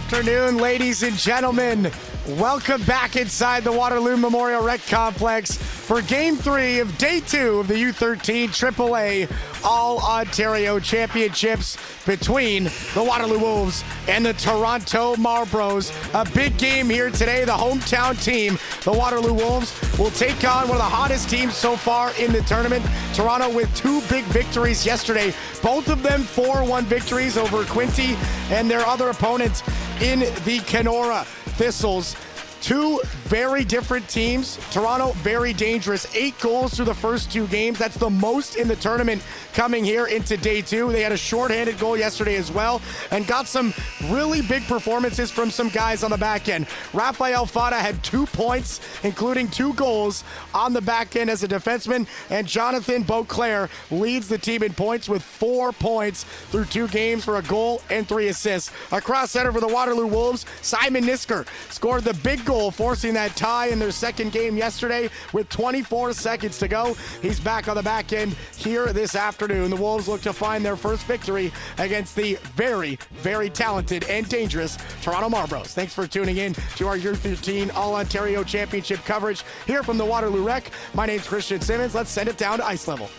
afternoon, ladies and gentlemen. Welcome back inside the Waterloo Memorial Rec Complex for Game 3 of Day 2 of the U13 AAA All-Ontario Championships between the Waterloo Wolves and the Toronto Marlboros. A big game here today. The hometown team, the Waterloo Wolves, will take on one of the hottest teams so far in the tournament. Toronto with two big victories yesterday. Both of them 4-1 victories over Quinty and their other opponents in the Kenora Thistles. Two very different teams. Toronto, very dangerous. 8 goals through the first 2 games. That's the most in the tournament coming here into Day 2. They had a shorthanded goal yesterday as well and got some really big performances from some guys on the back end. Rafael Fada had 2 points, including 2 goals on the back end as a defenseman, and Jonathan Beauclair leads the team in points with 4 points through 2 games for a goal and 3 assists. Across center for the Waterloo Wolves, Simon Nisker scored the big goal, forcing that tie in their second game yesterday with 24 seconds to go. He's back on the back end here this afternoon. The Wolves look to find their first victory against the very, very talented and dangerous Toronto Marlboros. Thanks for tuning in to our U13 All-Ontario Championship coverage here from the Waterloo Rec. My name's Christian Simmons. Let's send it down to ice level.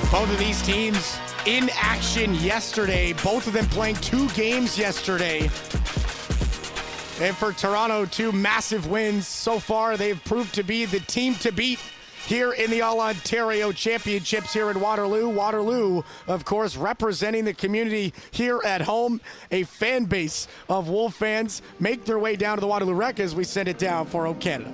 Both of these teams in action yesterday. Both of them playing 2 games yesterday. And for Toronto, 2 massive wins so far. They've proved to be the team to beat here in the All-Ontario Championships here in Waterloo. Waterloo, of course, representing the community here at home. A fan base of Wolf fans make their way down to the Waterloo Rec as we send it down for O Canada.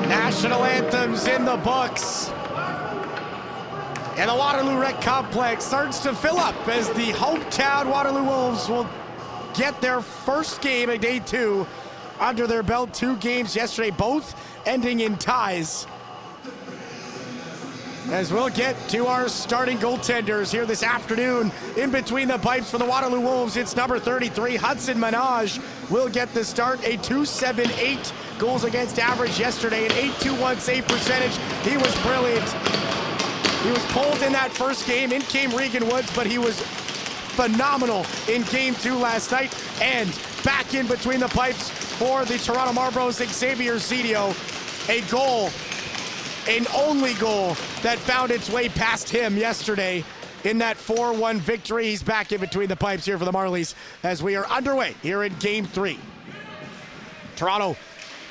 National anthems in the books. And the Waterloo Rec Complex starts to fill up as the hometown Waterloo Wolves will get their first game of Day 2 under their belt. 2 games yesterday, both ending in ties. As we'll get to our starting goaltenders here this afternoon. In between the pipes for the Waterloo Wolves, it's number 33, Hudson Minaj, will get the start. A .278 goals against average yesterday, an .821 save percentage. He was brilliant. He was pulled in that first game. In came Regan Woods, but he was phenomenal in Game 2 last night. And back in between the pipes for the Toronto Marlboros, Xavier Zedio. A goal, an only goal that found its way past him yesterday in that 4-1 victory. He's back in between the pipes here for the Marlies as we are underway here in Game 3. Toronto,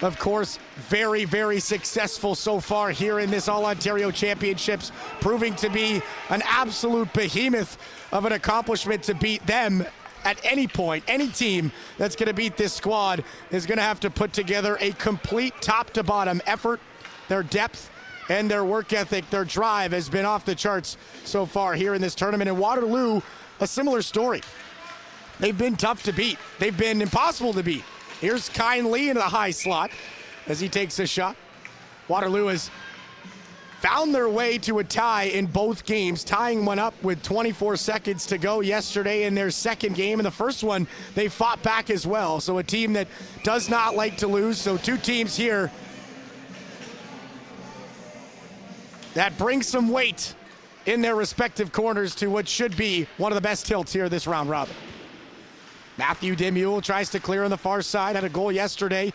of course, very, very successful so far here in this All-Ontario Championships, proving to be an absolute behemoth of an accomplishment to beat them at any point. Any team that's going to beat this squad is going to have to put together a complete top-to-bottom effort. Their depth and their work ethic, their drive has been off the charts so far here in this tournament. And Waterloo, a similar story. They've been tough to beat. They've been impossible to beat. Here's Kyle Lee into the high slot as he takes a shot. Waterloo has found their way to a tie in both games, tying one up with 24 seconds to go yesterday in their second game. In the first one, they fought back as well. So a team that does not like to lose. So 2 teams here that bring some weight in their respective corners to what should be one of the best tilts here this round robin. Matthew Demule tries to clear on the far side, had a goal yesterday.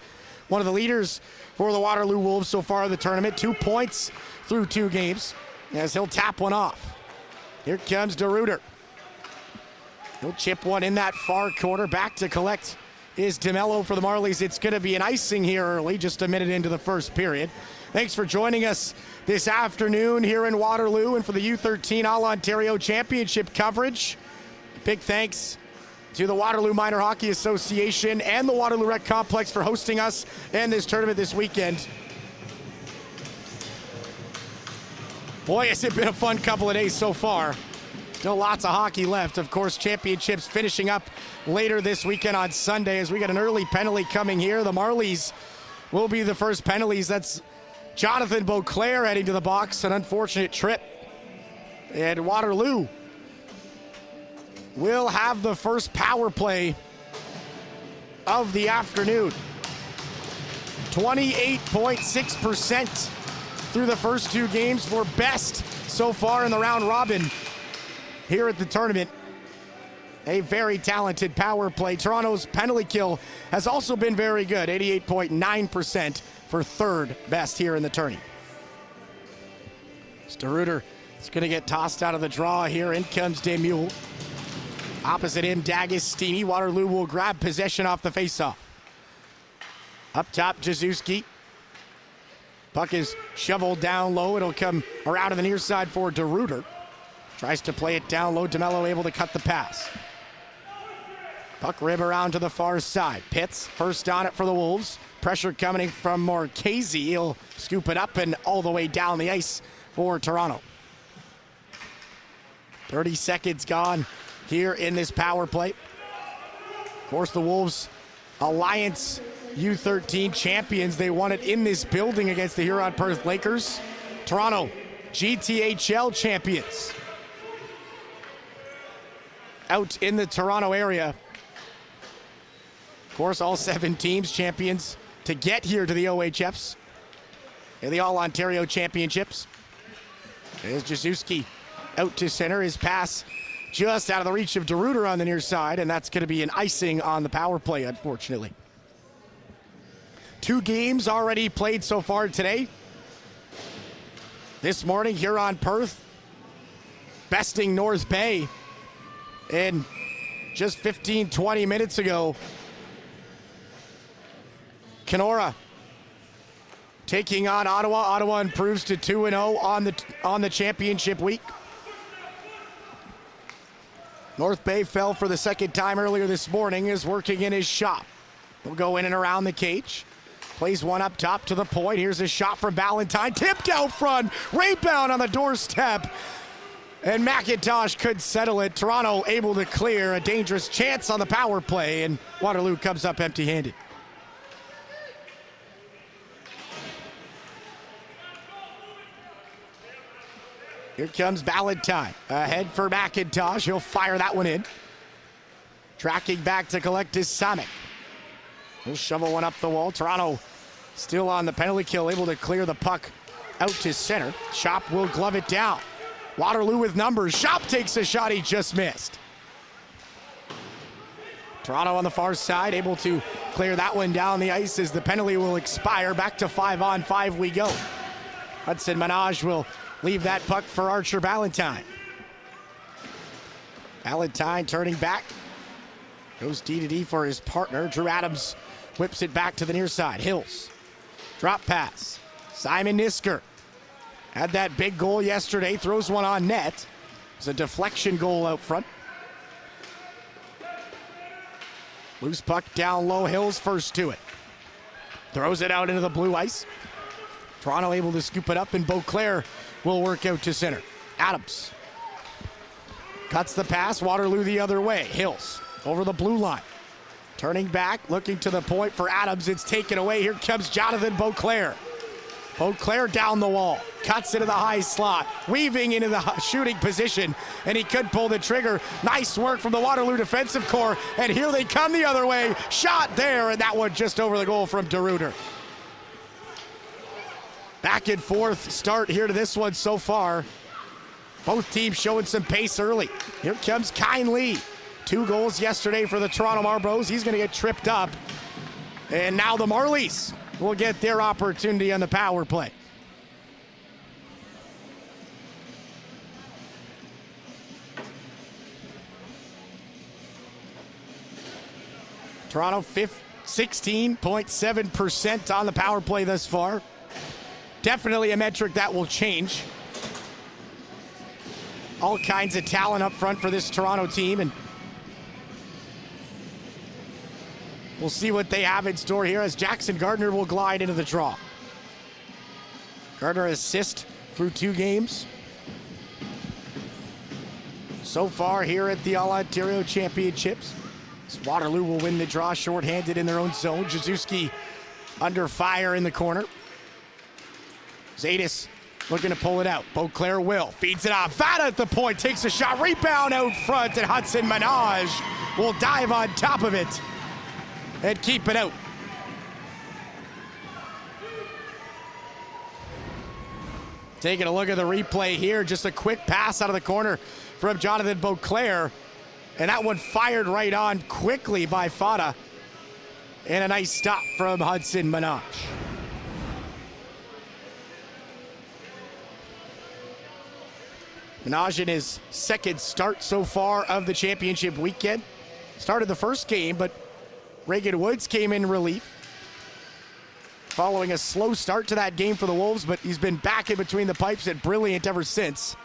One of the leaders for the Waterloo Wolves so far in the tournament. 2 points through 2 games as he'll tap one off. Here comes DeRuiter. He'll chip one in that far corner. Back to collect is DeMello for the Marlies. It's going to be an icing here early, just a minute into the first period. Thanks for joining us this afternoon here in Waterloo and for the U13 All-Ontario Championship coverage. Big thanks to the Waterloo Minor Hockey Association and the Waterloo Rec Complex for hosting us and this tournament this weekend. Boy, has it been a fun couple of days so far. Still lots of hockey left. Of course, championships finishing up later this weekend on Sunday as we got an early penalty coming here. The Marlies will be the first penalties. That's Jonathan Beauclair heading to the box. An unfortunate trip. And Waterloo will have the first power play of the afternoon. 28.6% through the first 2 games for best so far in the round robin here at the tournament. A very talented power play. Toronto's penalty kill has also been very good, 88.9% for 3rd best here in the tourney. DeRuiter is going to get tossed out of the draw here. In comes Demule. Opposite him, D'Agostini. Waterloo will grab possession off the faceoff. Up top, Jazuski. Puck is shoveled down low. It'll come around to the near side for DeRuiter. Tries to play it down low. DeMello able to cut the pass. Puck rib around to the far side. Pitts first on it for the Wolves. Pressure coming from Marchese. He'll scoop it up and all the way down the ice for Toronto. 30 seconds gone here in this power play. Of course, the Wolves Alliance U13 champions. They won it in this building against the Huron Perth Lakers. Toronto GTHL champions. Out in the Toronto area. Of course, all 7 teams champions to get here to the OHFs in the All-Ontario Championships. There's Jazuski out to center. His pass just out of the reach of DeRuiter on the near side, and that's going to be an icing on the power play, unfortunately. 2 games already played so far today. This morning, Huron Perth besting North Bay. And just 15-20 minutes ago, Kenora taking on Ottawa. Ottawa improves to 2-0 on the championship week. North Bay fell for the second time earlier this morning, is working in his shop. He'll go in and around the cage. Plays one up top to the point. Here's a shot from Ballantyne. Tipped out front. Rebound on the doorstep. And McIntosh could settle it. Toronto able to clear. A dangerous chance on the power play. And Waterloo comes up empty-handed. Here comes Ballantyne. Ahead for McIntosh. He'll fire that one in. Tracking back to collect his Samek. He'll shovel one up the wall. Toronto still on the penalty kill, able to clear the puck out to center. Shop will glove it down. Waterloo with numbers. Shop takes a shot, he just missed. Toronto on the far side, able to clear that one down the ice as the penalty will expire. Back to 5-on-5 we go. Hudson Menage will leave that puck for Archer Ballantyne. Ballantyne turning back. Goes D-to-D for his partner. Drew Adams whips it back to the near side. Hills. Drop pass. Simon Nisker. Had that big goal yesterday. Throws one on net. It's a deflection goal out front. Loose puck down low. Hills first to it. Throws it out into the blue ice. Toronto able to scoop it up, and Beauclair will work out to center. Adams. Cuts the pass. Waterloo the other way. Hills over the blue line. Turning back, looking to the point for Adams. It's taken away. Here comes Jonathan Beauclair. Beauclair down the wall. Cuts into the high slot. Weaving into the shooting position. And he could pull the trigger. Nice work from the Waterloo defensive core. And here they come the other way. Shot there. And that one just over the goal from DeRuiter. Back and forth start here to this one so far. Both teams showing some pace early. Here comes Kine Lee. 2 goals yesterday for the Toronto Marlboros. He's going to get tripped up. And now the Marlies will get their opportunity on the power play. Toronto 16.7% on the power play thus far. Definitely a metric that will change. All kinds of talent up front for this Toronto team, and we'll see what they have in store here as Jackson Gardner will glide into the draw. Gardner assist through 2 games so far here at the All-Ontario Championships. Waterloo will win the draw shorthanded in their own zone. Jazuski under fire in the corner. Zadis looking to pull it out. Beauclair will. Feeds it off. Vada at the point. Takes a shot. Rebound out front. And Hudson Menage will dive on top of it and keep it out. Taking a look at the replay here. Just a quick pass out of the corner from Jonathan Beauclair. And that one fired right on quickly by Fada. And a nice stop from Hudson Menage. Menage in his second start so far of the championship weekend. Started the first game, but Reagan Woods came in relief. Following a slow start to that game for the Wolves, but he's been back in between the pipes and brilliant ever since.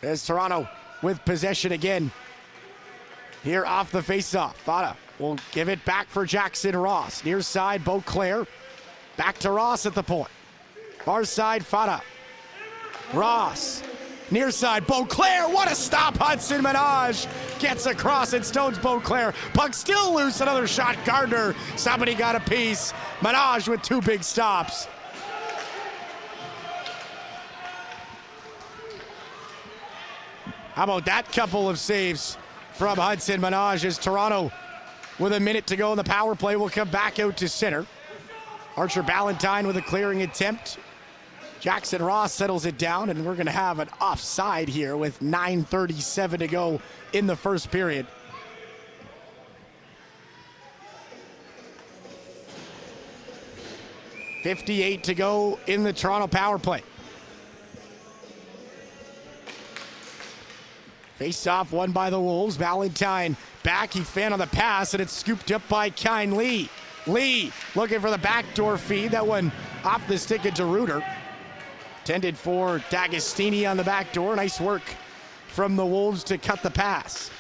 As Toronto with possession again. Here off the faceoff. Fada will give it back for Jackson Ross. Near side, Beauclair. Back to Ross at the point. Far side, Fada. Ross. Near side, Beauclair. What a stop. Hudson Menage gets across and stones Beauclair. Puck still loose. Another shot. Gardner. Somebody got a piece. Menage with 2 big stops. How about that couple of saves from Hudson Menage as Toronto, with a minute to go in the power play, will come back out to center. Archer Ballantyne with a clearing attempt. Jackson Ross settles it down, and we're going to have an offside here with 9:37 to go in the first period. .58 to go in the Toronto power play. Face off won by the Wolves. Ballantyne back. He fan on the pass, and it's scooped up by Kine Lee. Lee looking for the backdoor feed. That one off the stick of DeRuiter. Intended for D'Agostini on the back door. Nice work from the Wolves to cut the pass.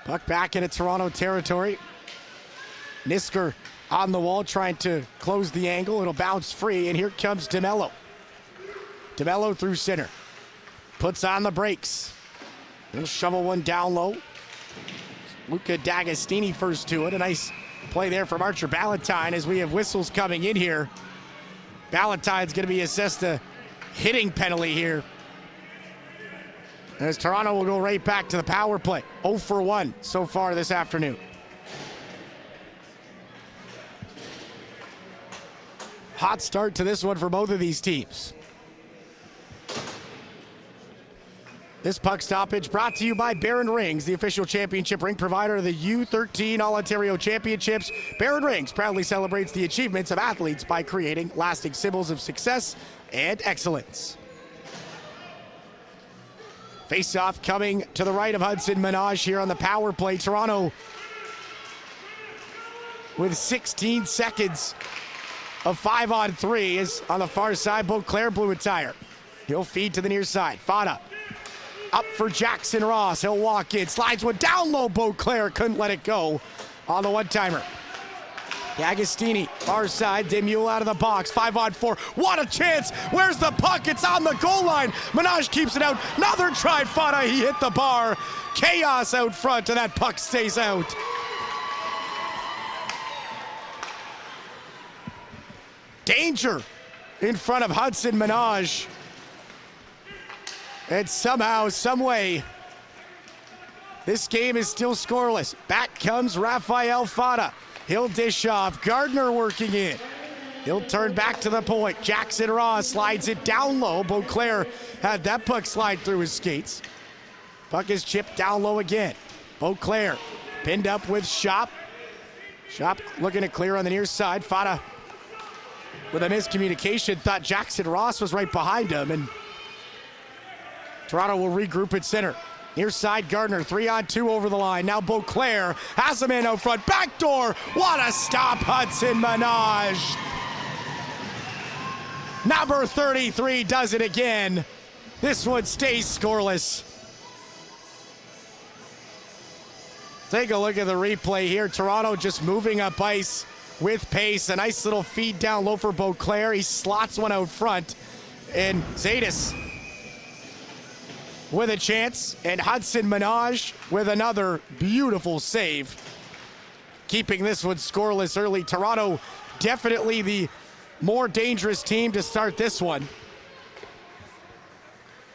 Puck back into Toronto territory. Nisker on the wall trying to close the angle. It'll bounce free, and here comes DeMello. DeMello through center. Puts on the brakes. He'll shovel one down low. Luca D'Agostini first to it. A nice play there from Archer Ballantyne as we have whistles coming in here. Ballantyne's going to be assessed a hitting penalty here. As Toronto will go right back to the power play. 0 for 1 so far this afternoon. Hot start to this one for both of these teams. This puck stoppage brought to you by Baron Rings, the official championship ring provider of the U13 All-Ontario Championships. Baron Rings proudly celebrates the achievements of athletes by creating lasting symbols of success and excellence. Face-off coming to the right of Hudson Menage here on the power play. Toronto with 16 seconds of 5-on-3 is on the far side. Beauclair blew a tire. He'll feed to the near side. Fada up for Jackson Ross. He'll walk in, slides one down low. Beauclair couldn't let it go on the one-timer. D'Agostini, far side. Demule out of the box. 5-on-4. What a chance. Where's the puck? It's on the goal line. Menage keeps it out. Another try. Fada, he hit the bar. Chaos out front, and that puck stays out. Danger in front of Hudson Menage. And somehow, some way, this game is still scoreless. Back comes Rafael Fada. He'll dish off. Gardner working in. He'll turn back to the point. Jackson Ross slides it down low. Beauclair had that puck slide through his skates. Puck is chipped down low again. Beauclair pinned up with Shop. Shop looking to clear on the near side. Fata with a miscommunication. Thought Jackson Ross was right behind him, and Toronto will regroup at center. Near side, Gardner, 3-on-2 over the line. Now Beauclair has him in out front. Backdoor. What a stop, Hudson Menage. Number 33 does it again. This one stays scoreless. Take a look at the replay here. Toronto just moving up ice with pace. A nice little feed down low for Beauclair. He slots one out front. And Zadis with a chance. And Hudson Menage with another beautiful save. Keeping this one scoreless early. Toronto definitely the more dangerous team to start this one,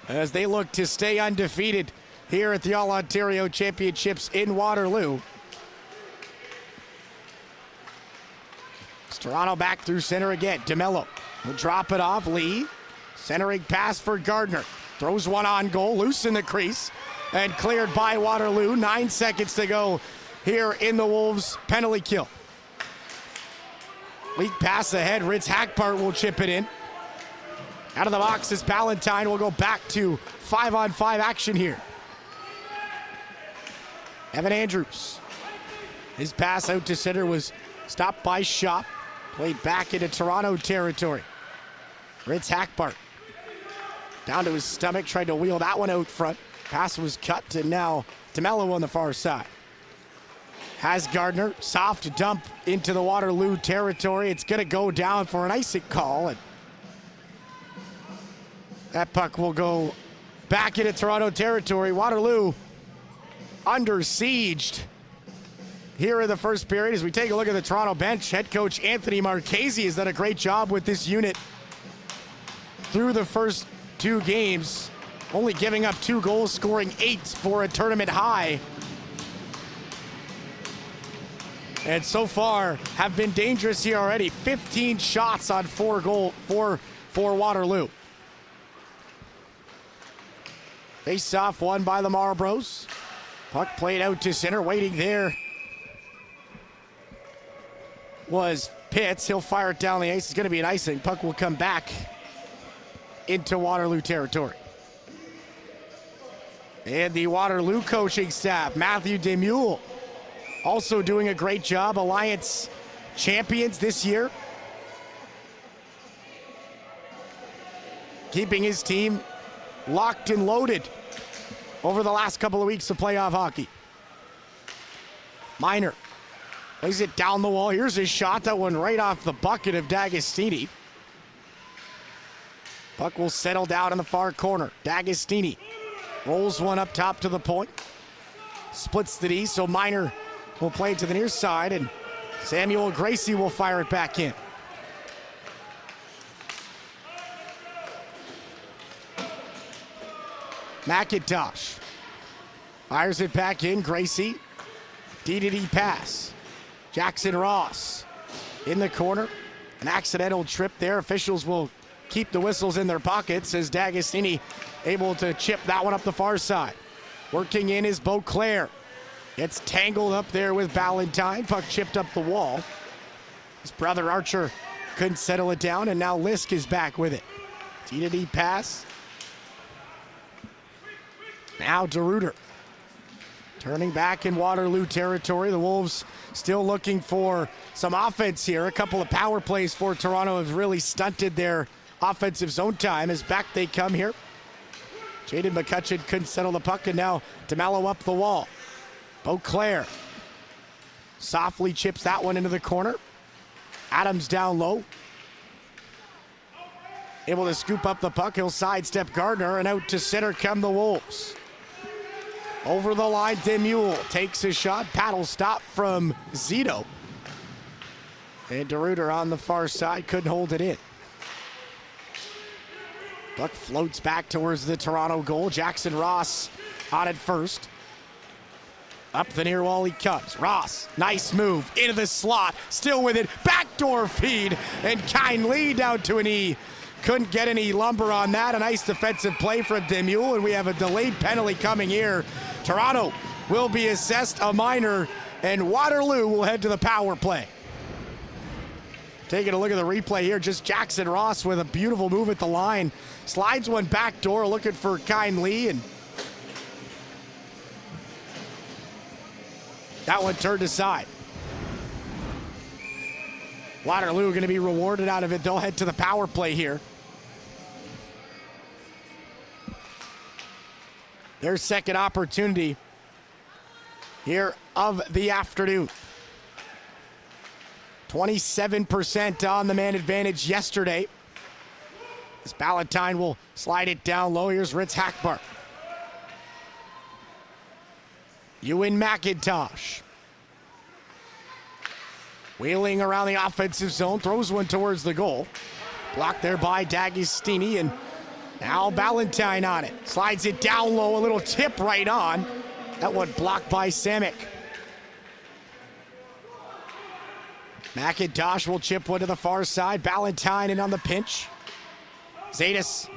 as they look to stay undefeated here at the All-Ontario Championships in Waterloo. It's Toronto back through center again. DeMello will drop it off. Lee, centering pass for Gardner. Throws one on goal, loose in the crease, and cleared by Waterloo. 9 seconds to go here in the Wolves' penalty kill. Leak pass ahead. Ritz Hackpart will chip it in. Out of the box is Ballantyne. We'll go back to 5-on-5 action here. Evan Andrews. His pass out to center was stopped by Shop. Played back into Toronto territory. Ritz Hackpart. Down to his stomach. Tried to wheel that one out front. Pass was cut, and now DeMello on the far side. Has Gardner, soft dump into the Waterloo territory. It's going to go down for an icing call. And that puck will go back into Toronto territory. Waterloo under siege here in the first period. As we take a look at the Toronto bench, head coach Anthony Marchese has done a great job with this unit through the first 2 games, only giving up 2 goals, scoring 8 for a tournament high. And so far have been dangerous here already. 15 shots on 4 for Waterloo. Face off won by the Marlboros. Puck played out to center, waiting there was Pitts. He'll fire it down the ice. It's going to be an icing. Puck will come back into Waterloo territory. And the Waterloo coaching staff, Matthew Demule, also doing a great job. Alliance champions this year. Keeping his team locked and loaded over the last couple of weeks of playoff hockey. Minor lays it down the wall. Here's his shot. That one right off the bucket of D'Agostini. Puck will settle down in the far corner. D'Agostini rolls one up top to the point. Splits the D, so Minor will play it to the near side, and Samuel Gracie will fire it back in. McIntosh fires it back in. Gracie, D-to-D pass. Jackson Ross in the corner. An accidental trip there. Officials will keep the whistles in their pockets as D'Agostini able to chip that one up the far side. Working in is Beauclair. Gets tangled up there with Ballantyne. Puck chipped up the wall. His brother Archer couldn't settle it down, and now Lisk is back with it. D-to-D pass. Now DeRuyter. Turning back in Waterloo territory. The Wolves still looking for some offense here. A couple of power plays for Toronto have really stunted their offensive zone time as back they come here. Jaden McCutcheon couldn't settle the puck, and now DeMello up the wall. Beauclair softly chips that one into the corner. Adams down low. Able to scoop up the puck. He'll sidestep Gardner, and out to center come the Wolves. Over the line, Demule takes a shot. Paddle stop from Zito. And DeRuyter on the far side couldn't hold it in. Puck floats back towards the Toronto goal. Jackson Ross on it first. Up the near wall he comes. Ross, nice move, into the slot, still with it, backdoor feed, and Kine Lee down to a knee. Couldn't get any lumber on that. A nice defensive play from Demule, and we have a delayed penalty coming here. Toronto will be assessed a minor, and Waterloo will head to the power play. Taking a look at the replay here, just Jackson Ross with a beautiful move at the line. Slides one back door, looking for Kine Lee, and that one turned aside. Waterloo going to be rewarded out of it. They'll head to the power play here. Their second opportunity here of the afternoon. 27% on the man advantage yesterday. As Ballantyne will slide it down low. Here's Ritz Hackbart. Ewan McIntosh. Wheeling around the offensive zone, throws one towards the goal. Blocked there by D'Agostini, and now Ballantyne on it. Slides it down low, a little tip right on. That one blocked by Samick. McIntosh will chip one to the far side. Ballantyne in on the pinch. Zaydis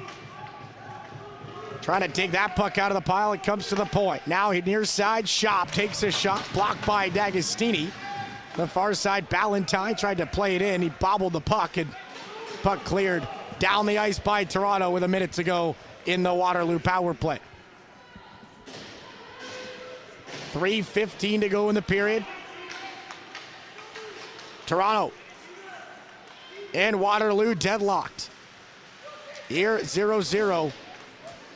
trying to dig that puck out of the pile. It comes to the point. Now he near side. Shop takes a shot, blocked by D'Agostini. The far side, Ballantyne tried to play it in. He bobbled the puck, and puck cleared down the ice by Toronto with a minute to go in the Waterloo power play. 3:15 to go in the period. Toronto and Waterloo deadlocked. Here 0-0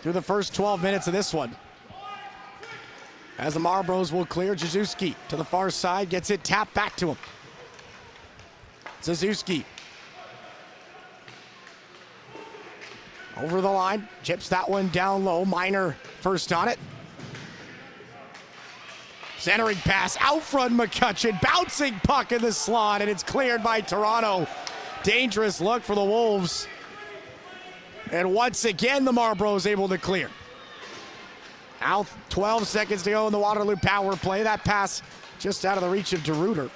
through the first 12 minutes of this one. As the Marlboros will clear, Jazuski to the far side, gets it tapped back to him. Zazuski over the line, chips that one down low. Minor first on it. Centering pass out front, McCutcheon, bouncing puck in the slot, and it's cleared by Toronto. Dangerous look for the Wolves. And once again, the Marlboros able to clear. Now 12 seconds to go in the Waterloo power play. That pass just out of the reach of DeRuiter.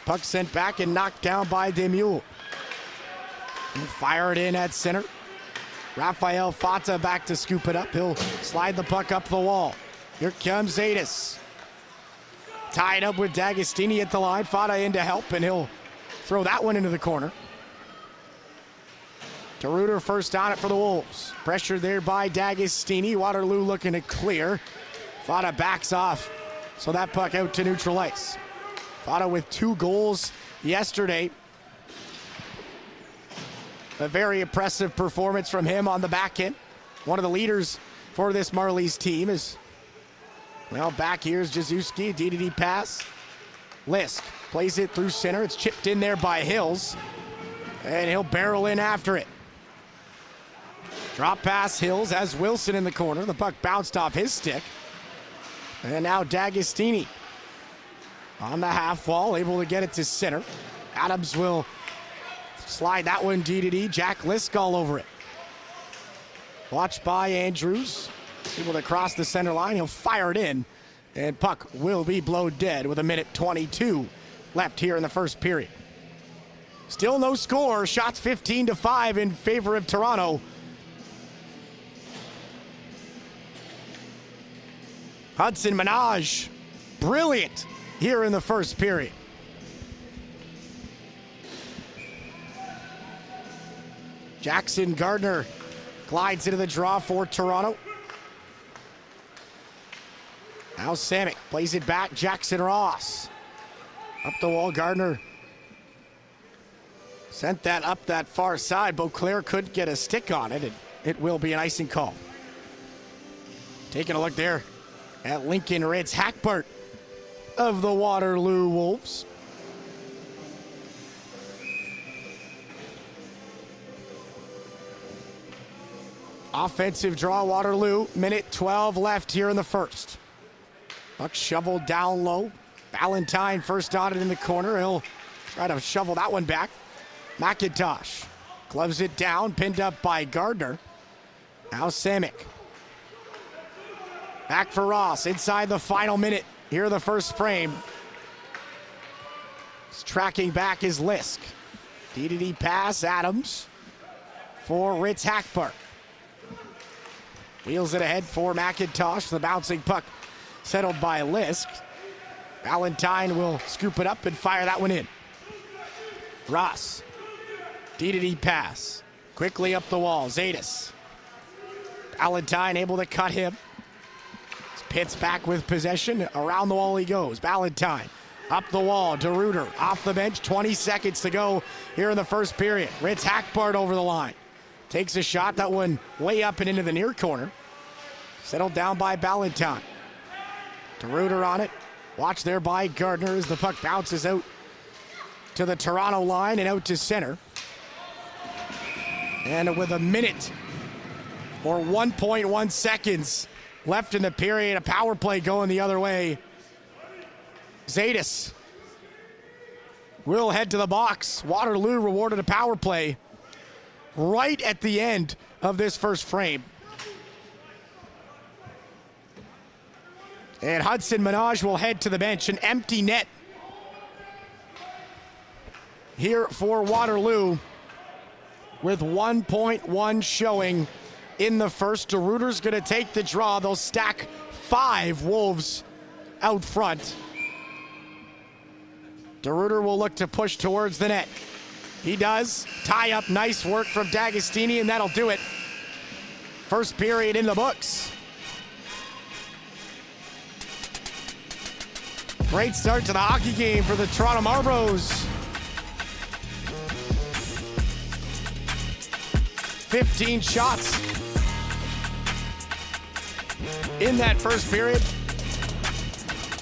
Puck sent back and knocked down by Demule. Fire it in at center. Rafael Fata back to scoop it up. He'll slide the puck up the wall. Here comes Zaydis. Tied up with D'Agostini at the line. Fata in to help, and he'll throw that one into the corner. DeRuiter first on it for the Wolves. Pressured there by D'Agostini. Waterloo looking to clear. Fata backs off, so that puck out to neutral ice. Fata with 2 goals yesterday. A very impressive performance from him on the back end. One of the leaders for this Marlies team is, well, back here's Jazuski. D-to-D pass. Lisk plays it through center. It's chipped in there by Hills, and he'll barrel in after it. Drop pass Hills has Wilson in the corner. The puck bounced off his stick. And now D'Agostini on the half wall, able to get it to center. Adams will slide that one D-to-D. Jack Lisk all over it. Watched by Andrews. Able to cross the center line. He'll fire it in. And puck will be blown dead with 1:22 left here in the first period. Still no score. Shots 15-5 in favor of Toronto. Hudson Minaj, brilliant here in the first period. Jackson Gardner glides into the draw for Toronto. Now Samick plays it back. Jackson Ross. Up the wall, Gardner sent that up that far side. Beauclair couldn't get a stick on it, and it will be an icing call. Taking a look there at Lincoln Ritz Hackbart of the Waterloo Wolves. Offensive draw, Waterloo. Minute 12 left here in the first. Puck shoveled down low. Ballantyne first on it in the corner. He'll try to shovel that one back. McIntosh gloves it down, pinned up by Gardner. Now Samick. Back for Ross inside the final minute here in the first frame. He's tracking back his Lisk. D pass, Adams for Ritz Hackbart. Wheels it ahead for McIntosh. The bouncing puck settled by Lisk. Valentine will scoop it up and fire that one in. Ross. D pass. Quickly up the wall. Zadis. Valentine able to cut him. Pitts back with possession. Around the wall he goes. Valentine up the wall. DeRuiter off the bench. 20 seconds to go here in the first period. Ritz Hackbart over the line. Takes a shot. That one way up and into the near corner. Settled down by Valentine. DeRuiter on it. Watch there by Gardner as the puck bounces out to the Toronto line and out to center. And with a minute or 1.1 seconds left in the period, a power play going the other way. Zadis will head to the box. Waterloo rewarded a power play right at the end of this first frame. And Hudson Minaj will head to the bench. An empty net here for Waterloo with 1.1 showing in the first. DeRuiter's going to take the draw. They'll stack 5 Wolves out front. DeRuiter will look to push towards the net. He does. Tie up. Nice work from D'Agostini, and that'll do it. First period in the books. Great start to the hockey game for the Toronto Marlboros. 15 shots in that first period.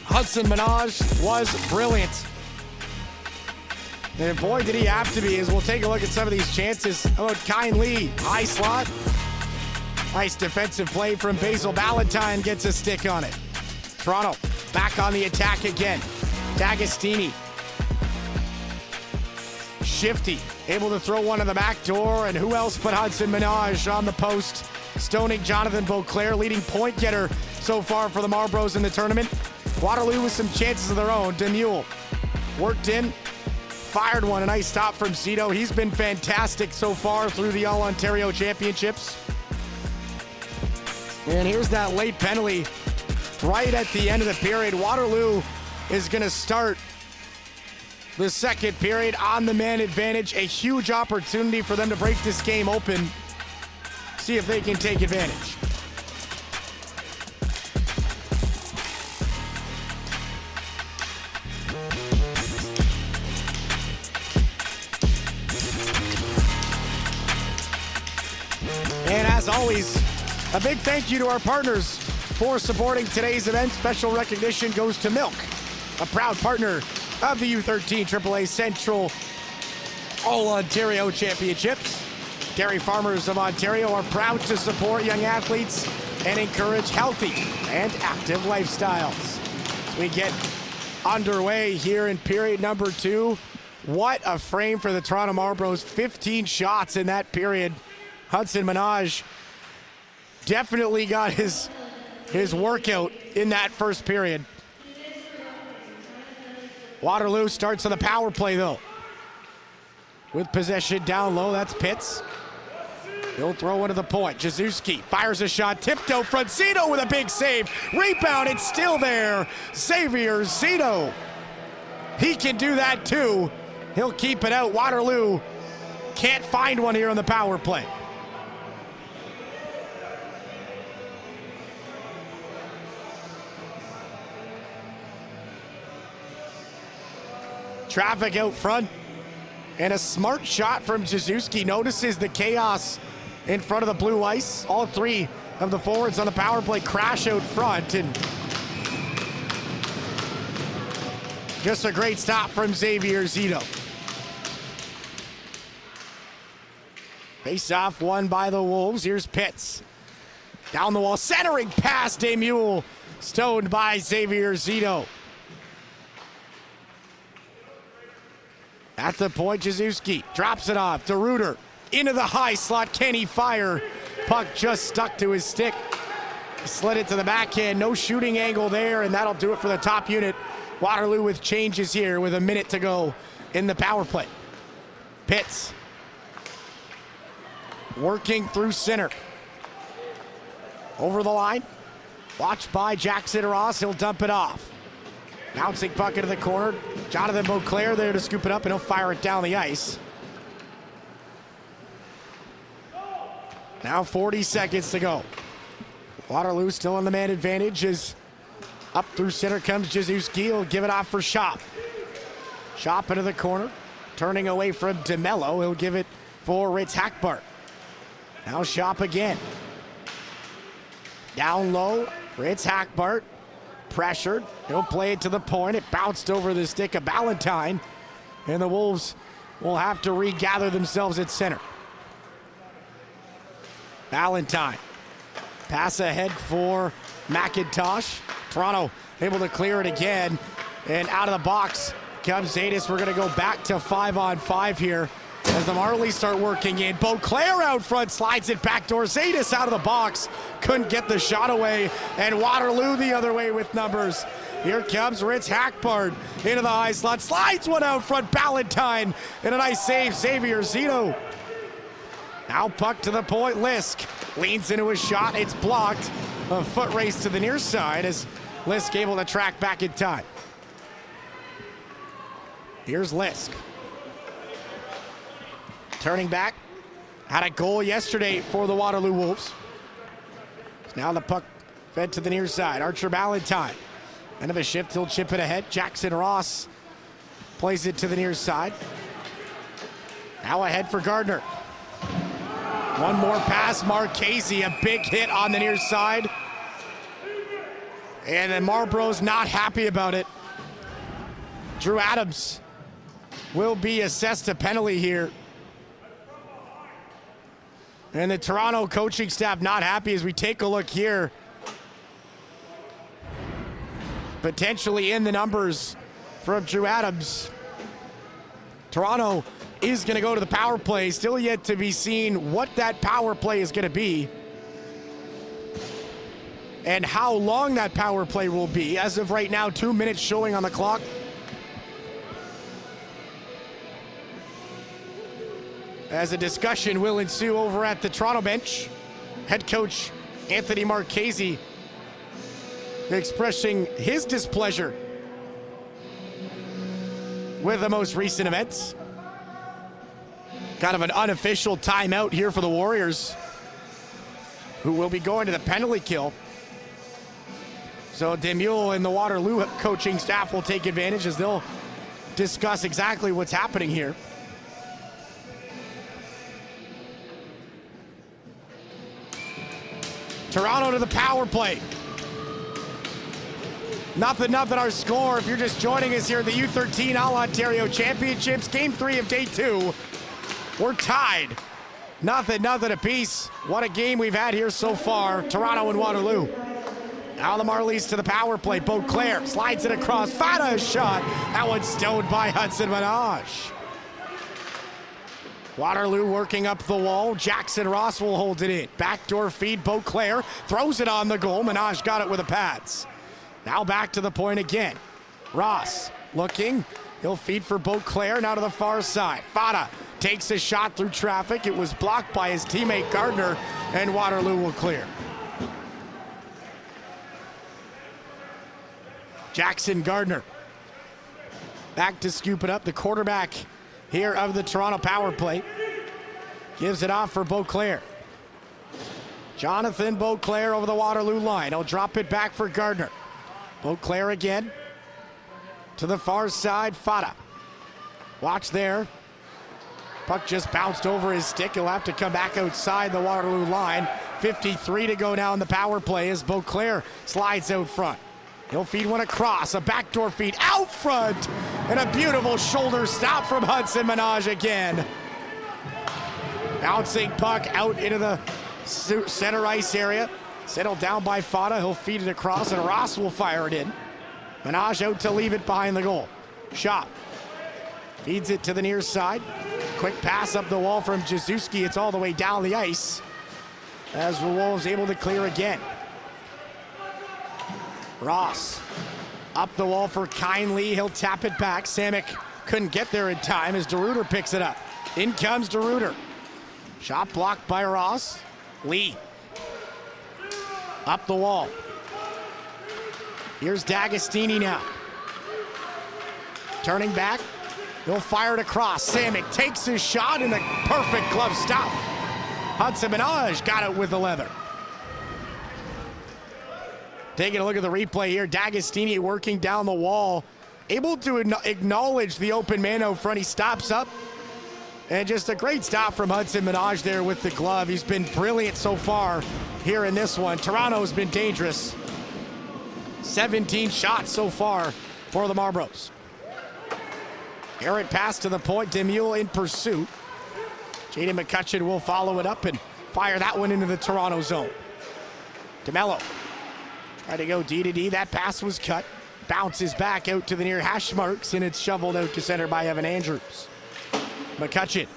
Hudson Minaj was brilliant. And boy, did he have to be, as we'll take a look at some of these chances. How about Kine Lee? High slot. Nice defensive play from Basil Valentine, gets a stick on it. Toronto back on the attack again. D'Agostini. Shifty, able to throw one to the back door, and who else but Hudson Minaj on the post, stoning Jonathan Beauclair, leading point getter so far for the Marlboros in the tournament. Waterloo with some chances of their own. Demule worked in, fired one, a nice stop from Zito. He's been fantastic so far through the All-Ontario Championships. And here's that late penalty right at the end of the period. Waterloo is going to start the second period on the man advantage. A huge opportunity for them to break this game open. See if they can take advantage. And as always, a big thank you to our partners for supporting today's event. Special recognition goes to Milk, a proud partner of the U13 AAA Central All-Ontario Championships. Dairy Farmers of Ontario are proud to support young athletes and encourage healthy and active lifestyles. As we get underway here in period number 2, what a frame for the Toronto Marlboros. 15 shots in that period. Hudson Minaj definitely got his workout in that first period. Waterloo starts on the power play, though. With possession down low, that's Pitts. He'll throw into the point. Jazuski fires a shot, tipped out front. Zito with a big save. Rebound, it's still there. Xavier Zito. He can do that too. He'll keep it out. Waterloo can't find one here on the power play. Traffic out front, and a smart shot from Jazuski. Notices the chaos in front of the blue ice. All 3 of the forwards on the power play crash out front, and just a great stop from Xavier Zito. Face off won by the Wolves. Here's Pitts. Down the wall, centering pass, Demule, stoned by Xavier Zito. At the point, Jazuski drops it off to Reuter. Into the high slot, can he fire? Puck just stuck to his stick. Slid it to the backhand, no shooting angle there, and that'll do it for the top unit. Waterloo with changes here with a minute to go in the power play. Pitts working through center. Over the line, watched by Jackson Ross, he'll dump it off. Bouncing puck into the corner, Jonathan Beauclair there to scoop it up, and he'll fire it down the ice. Now 40 seconds to go. Waterloo still on the man advantage as up through center comes Jazuski. He'll give it off for Shop. Shop into the corner, turning away from DeMello. He'll give it for Ritz Hackbart. Now Shop again. Down low, Ritz Hackbart. Pressured. He'll play it to the point. It bounced over the stick of Ballantyne. And the Wolves will have to regather themselves at center. Ballantyne. Pass ahead for McIntosh. Toronto able to clear it again. And out of the box comes Zadis. We're going to go back to 5-on-5 here as the Marlies start working in. Beauclair out front, slides it backdoor. Zadis out of the box. Couldn't get the shot away. And Waterloo the other way with numbers. Here comes Ritz Hackbart into the high slot. Slides one out front. Ballantyne. And a nice save. Xavier Zito. Now puck to the point. Lisk leans into his shot. It's blocked. A foot race to the near side as Lisk able to track back in time. Here's Lisk. Turning back. Had a goal yesterday for the Waterloo Wolves. Now the puck fed to the near side. Archer Ballantyne. End of a shift. He'll chip it ahead. Jackson Ross plays it to the near side. Now ahead for Gardner. One more pass, Marchese, a big hit on the near side. And then Marlboros not happy about it. Drew Adams will be assessed a penalty here. And the Toronto coaching staff not happy as we take a look here. Potentially in the numbers from Drew Adams. Toronto is going to go to the power play. Still yet to be seen what that power play is going to be and how long that power play will be. As of right now, 2 minutes showing on the clock. As a discussion will ensue over at the Toronto bench. Head coach Anthony Marchese expressing his displeasure with the most recent events. Kind of an unofficial timeout here for the Warriors, who will be going to the penalty kill. So Demule and the Waterloo coaching staff will take advantage as they'll discuss exactly what's happening here. Toronto to the power play. Nothing our score. If you're just joining us here at the U13 All-Ontario Championships, Game 3 of Day 2. We're tied. Nothing apiece. What a game we've had here so far. Toronto and Waterloo. Now the Marlies to the power play. Beauclair slides it across. Fata shot. That one's stoned by Hudson Menage. Waterloo working up the wall. Jackson Ross will hold it in. Backdoor feed. Beauclair throws it on the goal. Menage got it with the pads. Now back to the point again. Ross looking. He'll feed for Beauclair. Now to the far side. Fata takes a shot through traffic. It was blocked by his teammate Gardner, and Waterloo will clear. Jackson Gardner back to scoop it up. The quarterback here of the Toronto power play gives it off for Beauclair. Jonathan Beauclair over the Waterloo line. He'll drop it back for Gardner. Beauclair again to the far side. Fata. Watch there. Puck just bounced over his stick. He'll have to come back outside the Waterloo line. 53 to go now in the power play as Beauclair slides out front. He'll feed one across, a backdoor feed out front, and a beautiful shoulder stop from Hudson Menage again. Bouncing puck out into the center ice area. Settled down by Fata. He'll feed it across, and Ross will fire it in. Menage out to leave it behind the goal. Shot. Feeds it to the near side. Quick pass up the wall from Jazuski. It's all the way down the ice as the Wolves able to clear again. Ross up the wall for Kindly. He'll tap it back. Samick couldn't get there in time as DeRuyter picks it up. In comes DeRuyter. Shot blocked by Ross. Lee. Up the wall. Here's D'Agostini now. Turning back. He'll fire it across. Samick takes his shot and a perfect glove stop. Hudson Minaj got it with the leather. Taking a look at the replay here. D'Agostini working down the wall. Able to acknowledge the open man out front. He stops up. And just a great stop from Hudson Minaj there with the glove. He's been brilliant so far here in this one. Toronto's been dangerous. 17 shots so far for the Marlboros. Errant pass to the point. Demule in pursuit. Jaden McCutcheon will follow it up and fire that one into the Toronto zone. DeMello tried to go D to D. That pass was cut. Bounces back out to the near hash marks, and it's shoveled out to center by Evan Andrews. McCutcheon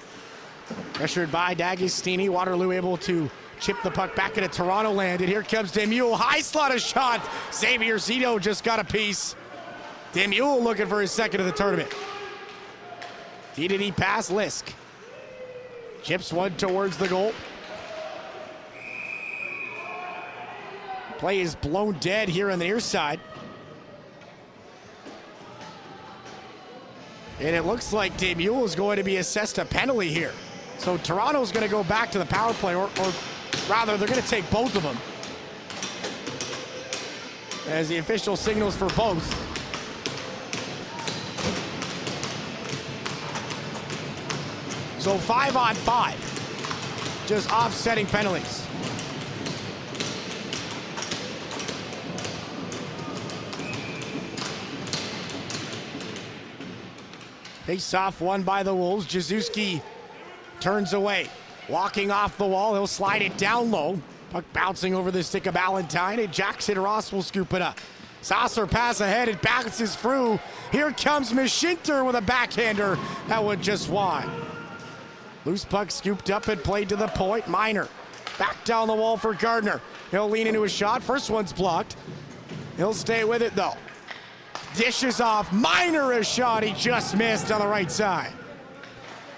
pressured by D'Agostini. Waterloo able to chip the puck back into Toronto land, and here comes Demule. High slot of shot. Xavier Zito just got a piece. Demule looking for his second of the tournament. D-to-D pass, Lisk. Chips one towards the goal. Play is blown dead here on the near side. And it looks like Demule is going to be assessed a penalty here. So Toronto's going to go back to the power play, or rather, they're going to take both of them. As the official signals for both. So 5-on-5, just offsetting penalties. Face off won by the Wolves. Jazuski turns away. Walking off the wall, he'll slide it down low. Puck bouncing over the stick of Ballantyne, and Jackson Ross will scoop it up. Saucer pass ahead, it bounces through. Here comes Mishinter with a backhander. That one just wide. Loose puck scooped up and played to the point. Minor back down the wall for Gardner. He'll lean into a shot. First one's blocked. He'll stay with it though. Dishes off. Minor a shot. He just missed on the right side.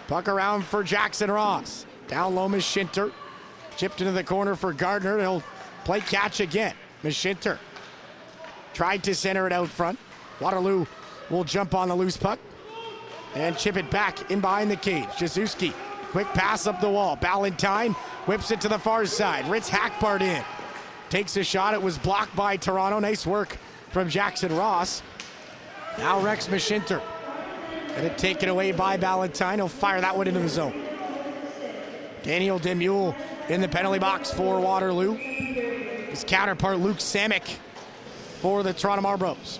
Puck around for Jackson Ross. Down low, Mishinter. Chipped into the corner for Gardner. He'll play catch again. Mishinter tried to center it out front. Waterloo will jump on the loose puck and chip it back in behind the cage. Jazuski. Quick pass up the wall. Ballantyne whips it to the far side. Ritz Hackbart in. Takes a shot. It was blocked by Toronto. Nice work from Jackson Ross. Now Rex Mishinter. And it taken away by Ballantyne. He'll fire that one into the zone. Daniel Demule in the penalty box for Waterloo. His counterpart Luke Samick for the Toronto Marlboros.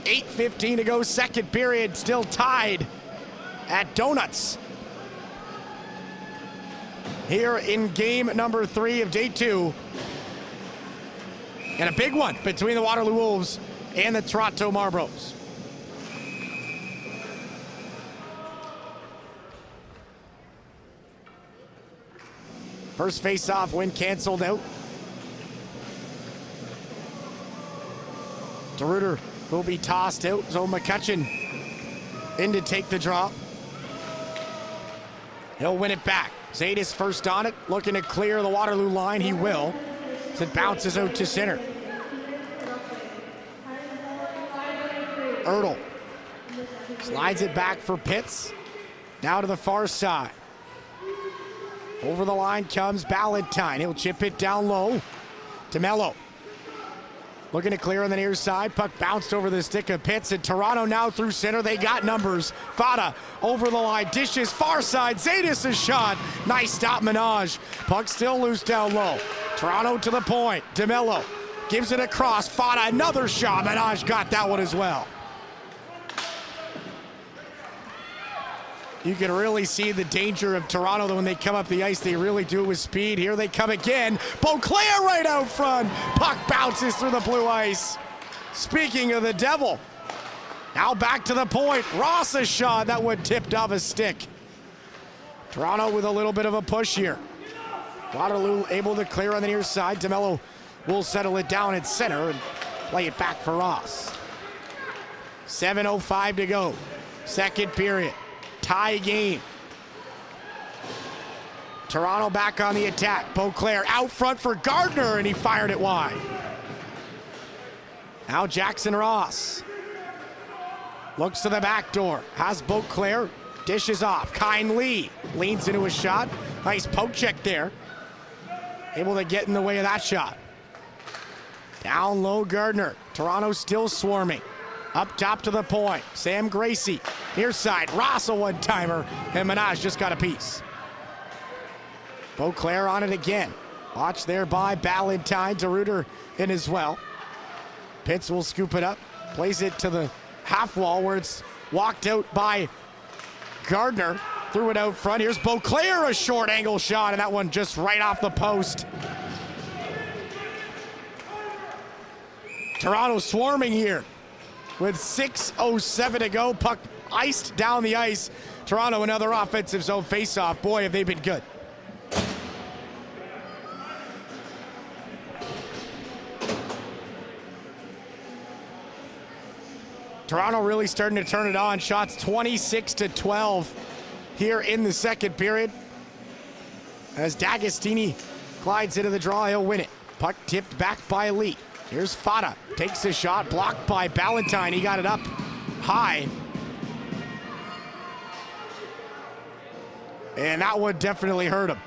8:15 to go, second period, still tied at Donuts. Here in game number 3 of day 2. And a big one between the Waterloo Wolves and the Toronto Marlboros. First face-off win canceled out. DeRuyter will be tossed out, so McCutcheon in to take the draw. He'll win it back. Zadis first on it, looking to clear the Waterloo line. He will. As it bounces out to center. Ertl slides it back for Pitts. Now to the far side. Over the line comes Ballantyne. He'll chip it down low. DeMello looking to clear on the near side. Puck bounced over the stick of Pitts, and Toronto now through center. They got numbers. Fata over the line. Dishes far side. Zadis a shot. Nice stop, Minaj. Puck still loose down low. Toronto to the point. DeMello gives it across. Fata another shot. Minaj got that one as well. You can really see the danger of Toronto when they come up the ice. They really do it with speed. Here they come again. Beauclair right out front. Puck bounces through the blue ice. Speaking of the devil, now back to the point. Ross a shot. That one tipped off a stick. Toronto with a little bit of a push here. Waterloo able to clear on the near side. DeMello will settle it down at center and play it back for Ross. 7:05 to go. Second period. Tie game. Toronto back on the attack. Beauclair out front for Gardner, and he fired it wide. Now Jackson Ross looks to the back door. Has Beauclair. Dishes off. Kine Lee leans into a shot. Nice poke check there. Able to get in the way of that shot. Down low, Gardner. Toronto still swarming. Up top to the point. Sam Gracie. Near side. Ross a one-timer. And Minaj just got a piece. Beauclair on it again. Watch there by Ballantyne. DeRuyter in as well. Pitts will scoop it up. Plays it to the half wall where it's walked out by Gardner. Threw it out front. Here's Beauclair, a short angle shot, and that one just right off the post. Toronto swarming here with 6:07 to go. Puck iced down the ice. Toronto another offensive zone faceoff. Boy, have they been good. Toronto really starting to turn it on. Shots 26-12 here in the second period. As D'Agostini glides into the draw, he'll win it. Puck tipped back by Lee. Here's Fata. Takes the shot, blocked by Ballantyne. He got it up high. And that one definitely hurt him.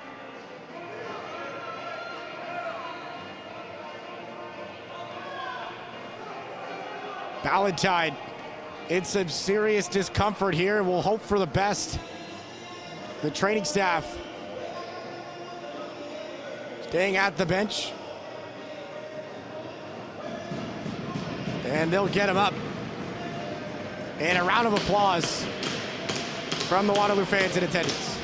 Ballantyne in some serious discomfort here. We'll hope for the best. The training staff staying at the bench. And they'll get him up. And a round of applause from the Waterloo fans in attendance.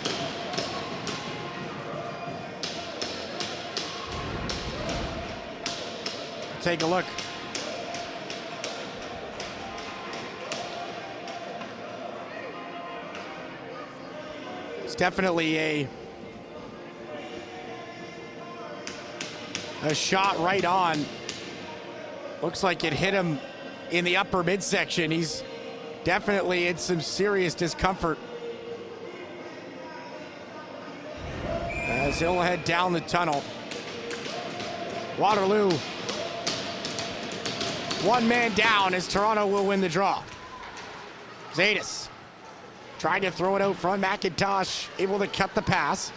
Take a look. It's definitely a shot right on. Looks like it hit him in the upper midsection. He's definitely in some serious discomfort. As he'll head down the tunnel. Waterloo, one man down as Toronto will win the draw. Zadis trying to throw it out front. McIntosh able to cut the pass.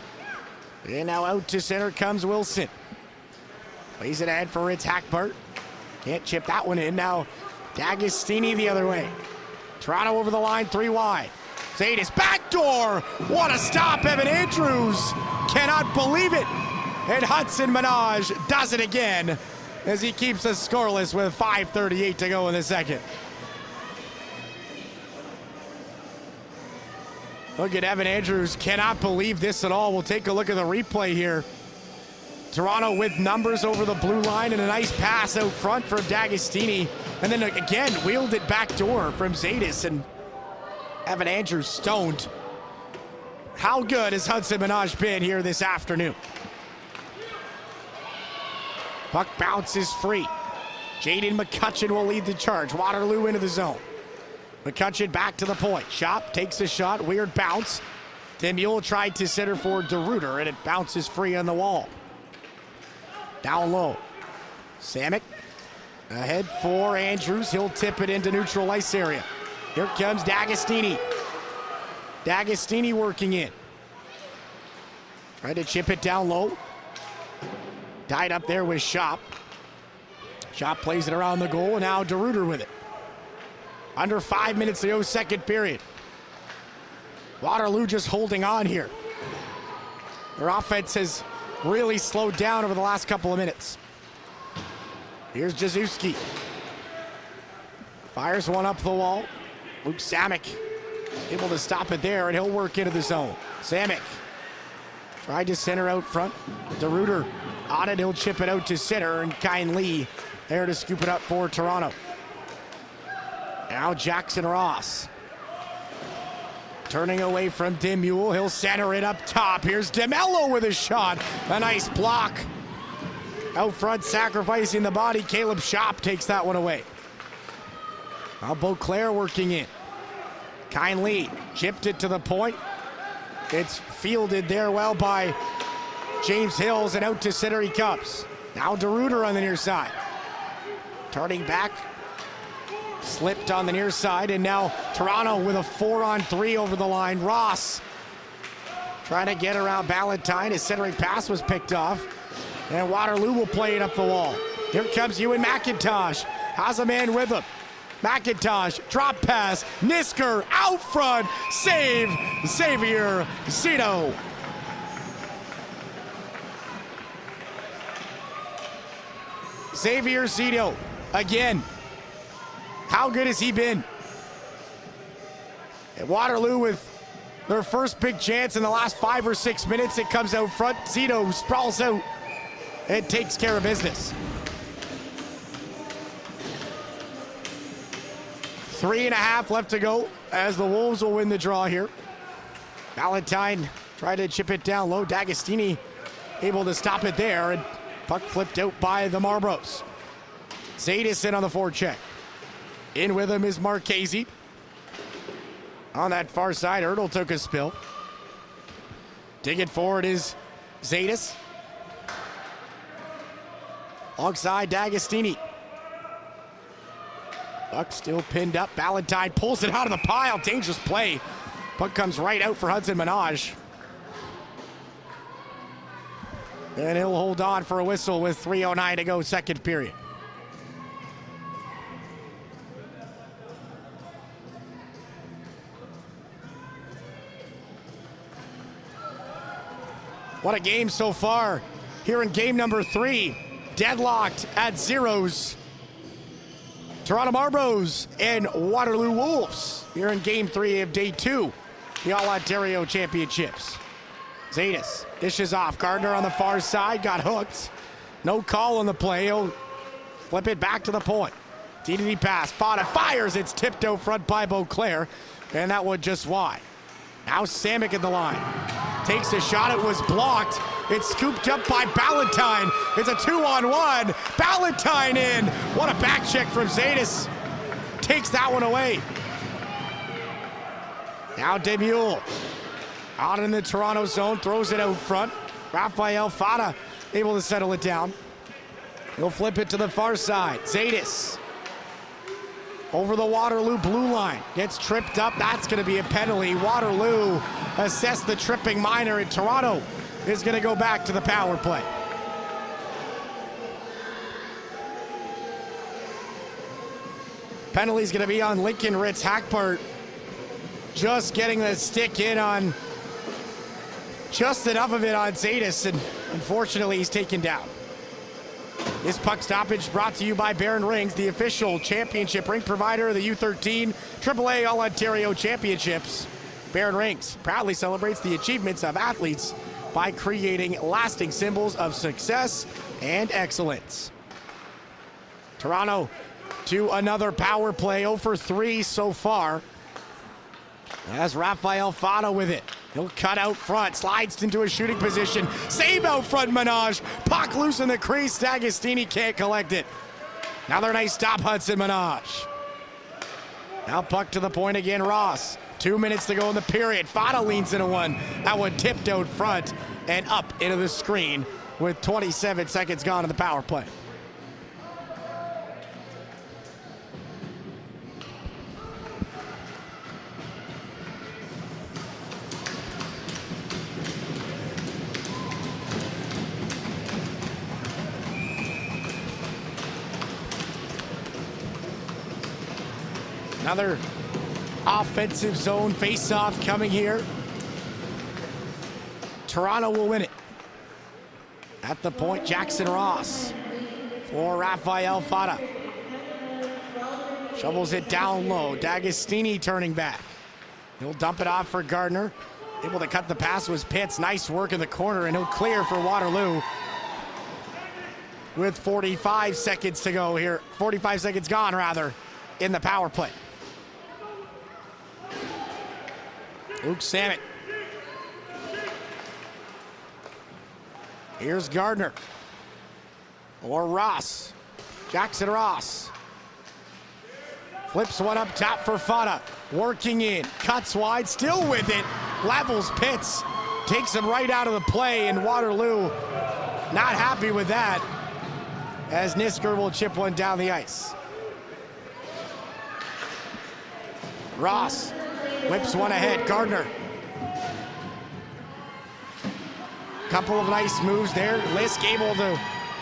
And now out to center comes Wilson. Plays it ahead for Ritz Hackbart. Can't chip that one in. Now D'Agostini the other way. Toronto over the line, 3 wide. Zadis backdoor. What a stop. Evan Andrews cannot believe it. And Hudson Minaj does it again as he keeps us scoreless with 5:38 to go in the second. Look at Evan Andrews. Cannot believe this at all. We'll take a look at the replay here. Toronto with numbers over the blue line and a nice pass out front from D'Agostini. And then again, wheeled it backdoor from Zadis, and Evan Andrews stoned. How good has Hudson Minaj been here this afternoon? Puck bounces free. Jaden McCutcheon will lead the charge. Waterloo into the zone. McCutcheon back to the point. Shop takes a shot. Weird bounce. Tim Mule tried to center for DeRuyter, and it bounces free on the wall. Down low. Samick ahead for Andrews. He'll tip it into neutral ice area. Here comes D'Agostini. D'Agostini working in. Tried to chip it down low. Tied up there with Shop. Shop plays it around the goal, and now DeRuyter with it. Under 5 minutes to go, second period. Waterloo just holding on here. Their offense has really slowed down over the last couple of minutes. Here's Jaszewski. Fires one up the wall. Luke Samick able to stop it there, and he'll work into the zone. Samick tried to center out front. DeRuyter on it. He'll chip it out to center, and Kine Lee there to scoop it up for Toronto. Now Jackson Ross. Turning away from Tim Mule. He'll center it up top. Here's DeMello with a shot. A nice block Out front, sacrificing the body. Caleb Schopp takes that one away. Now Beauclair working in. Kindly chipped it to the point. It's fielded there well by James Hills, and out to center he comes. Now DeRuiter on the near side. Turning back. Slipped on the near side, and now Toronto with a 4-on-3 over the line. Ross trying to get around Ballantyne. His centering pass was picked off. And Waterloo will play it up the wall. Here comes Ewan McIntosh. Has a man with him. McIntosh, drop pass. Nisker out front. Save. Xavier Zito. Xavier Zito again. How good has he been? And Waterloo with their first big chance in the last 5 or 6 minutes. It comes out front. Zito sprawls out and takes care of business. 3.5 left to go as the Wolves will win the draw here. Ballantyne tried to chip it down low. D'Agostini able to stop it there, and puck flipped out by the Marlboros. Zadis in on the forecheck. In with him is Marchese. On that far side, Ertl took a spill. Digging forward is Zadis. Alongside D'Agostini. Puck still pinned up. Ballantyne pulls it out of the pile. Dangerous play. Puck comes right out for Hudson Minaj. And he'll hold on for a whistle with 3:09 to go, second period. What a game so far here in game number 3. Deadlocked at zeros. Toronto Marlboros and Waterloo Wolves here in game 3 of day 2, the All-Ontario Championships. Zadis dishes off. Gardner on the far side, got hooked. No call on the play. He'll flip it back to the point. DDD pass. Fada fires. It's tipped out front by Beauclair, and that one just wide. Now Samick in the line. Takes a shot. It was blocked. It's scooped up by Ballantyne. It's a 2-on-1. Ballantyne in. What a back check from Zadis. Takes that one away. Now Demule. Out in the Toronto zone. Throws it out front. Rafael Fada able to settle it down. He'll flip it to the far side. Zadis. Over the Waterloo blue line. Gets tripped up. That's going to be a penalty. Waterloo assessed the tripping minor, and Toronto is going to go back to the power play. Penalty's going to be on Lincoln Ritz. Hackpart just getting the stick in on just enough of it on Zadis, and unfortunately he's taken down. This puck stoppage brought to you by Barron Rings, the official championship ring provider of the U13 AAA All-Ontario Championships. Barron Rings proudly celebrates the achievements of athletes by creating lasting symbols of success and excellence. Toronto to another power play, 0 for 3 so far. As Rafael Fada with it. He'll cut out front, slides into a shooting position. Save out front, Minaj. Puck loose in the crease. D'Agostini can't collect it. Another nice stop, Hudson Minaj. Now puck to the point again, Ross. 2 minutes to go in the period. Fada leans into one. That one tipped out front and up into the screen with 27 seconds gone in the power play. Another offensive zone face-off coming here. Toronto will win it. At the point, Jackson Ross for Rafael Fada. Shovels it down low. D'Agostini turning back. He'll dump it off for Gardner. Able to cut the pass was Pitts. Nice work in the corner, and he'll clear for Waterloo. With 45 seconds to go here. 45 seconds gone, rather, in the power play. Luke Samick. Here's Gardner. or Ross. Jackson Ross. Flips one up top for Fana. Working in, cuts wide, still with it. Levels Pitts. Takes him right out of the play, and Waterloo not happy with that, as Nisker will chip one down the ice. Ross whips one ahead. Gardner. Couple of nice moves there. Lisk able to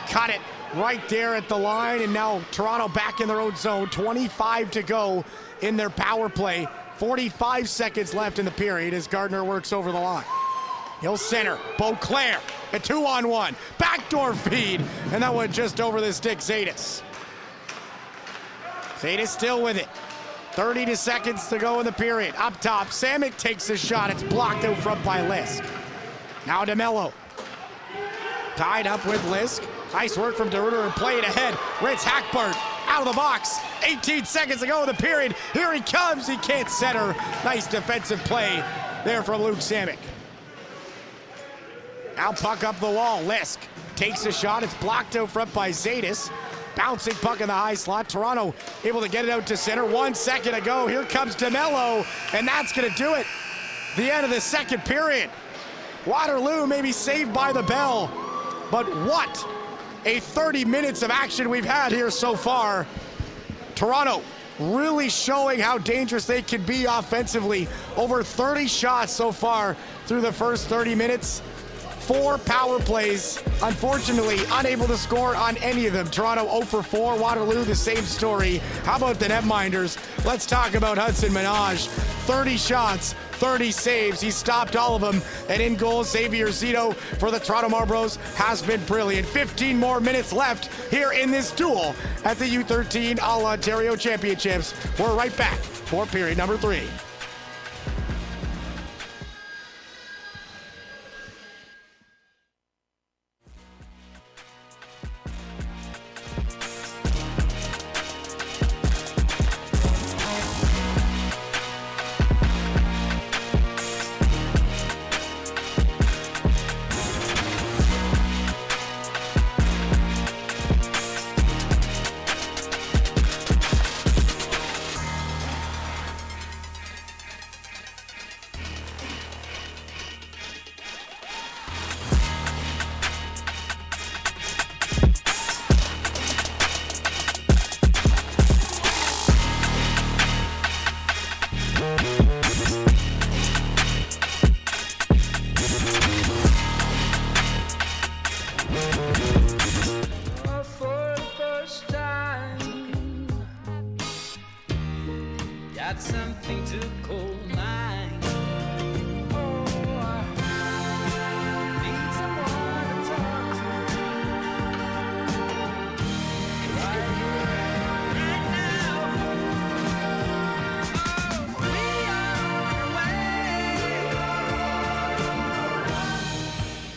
cut it right there at the line, and now Toronto back in their own zone. 25 to go in their power play. 45 seconds left in the period as Gardner works over the line. He'll center. Beauclair, a 2-on-1. Backdoor feed, and that one just over the stick, Zadis. Zadis still with it. 30 seconds to go in the period. Up top, Samick takes a shot. It's blocked out front by Lisk. Now DeMello. Tied up with Lisk. Nice work from DeRuiter and play it ahead. Ritz Hackbert out of the box. 18 seconds to go in the period. Here he comes. He can't center. Nice defensive play there from Luke Samick. Now puck up the wall. Lisk takes a shot. It's blocked out front by Zadis. Bouncing puck in the high slot. Toronto able to get it out to center. 1 second to go. Here comes DeMello, and that's going to do it. The end of the second period. Waterloo may be saved by the bell, but what a 30 minutes of action we've had here so far. Toronto really showing how dangerous they can be offensively. Over 30 shots so far through the first 30 minutes. 4 power plays, unfortunately unable to score on any of them. Toronto 0 for 4, Waterloo the same story. How about the netminders? Let's talk about Hudson Minaj. 30 shots, 30 saves. He stopped all of them. And in goal, Xavier Zito for the Toronto Marlboros has been brilliant. 15 more minutes left here in this duel at the U13 All-Ontario Championships. We're right back for period number 3. Got something to call mine. Oh, need someone to talk to. Right here, right now. Oh, we are on our way.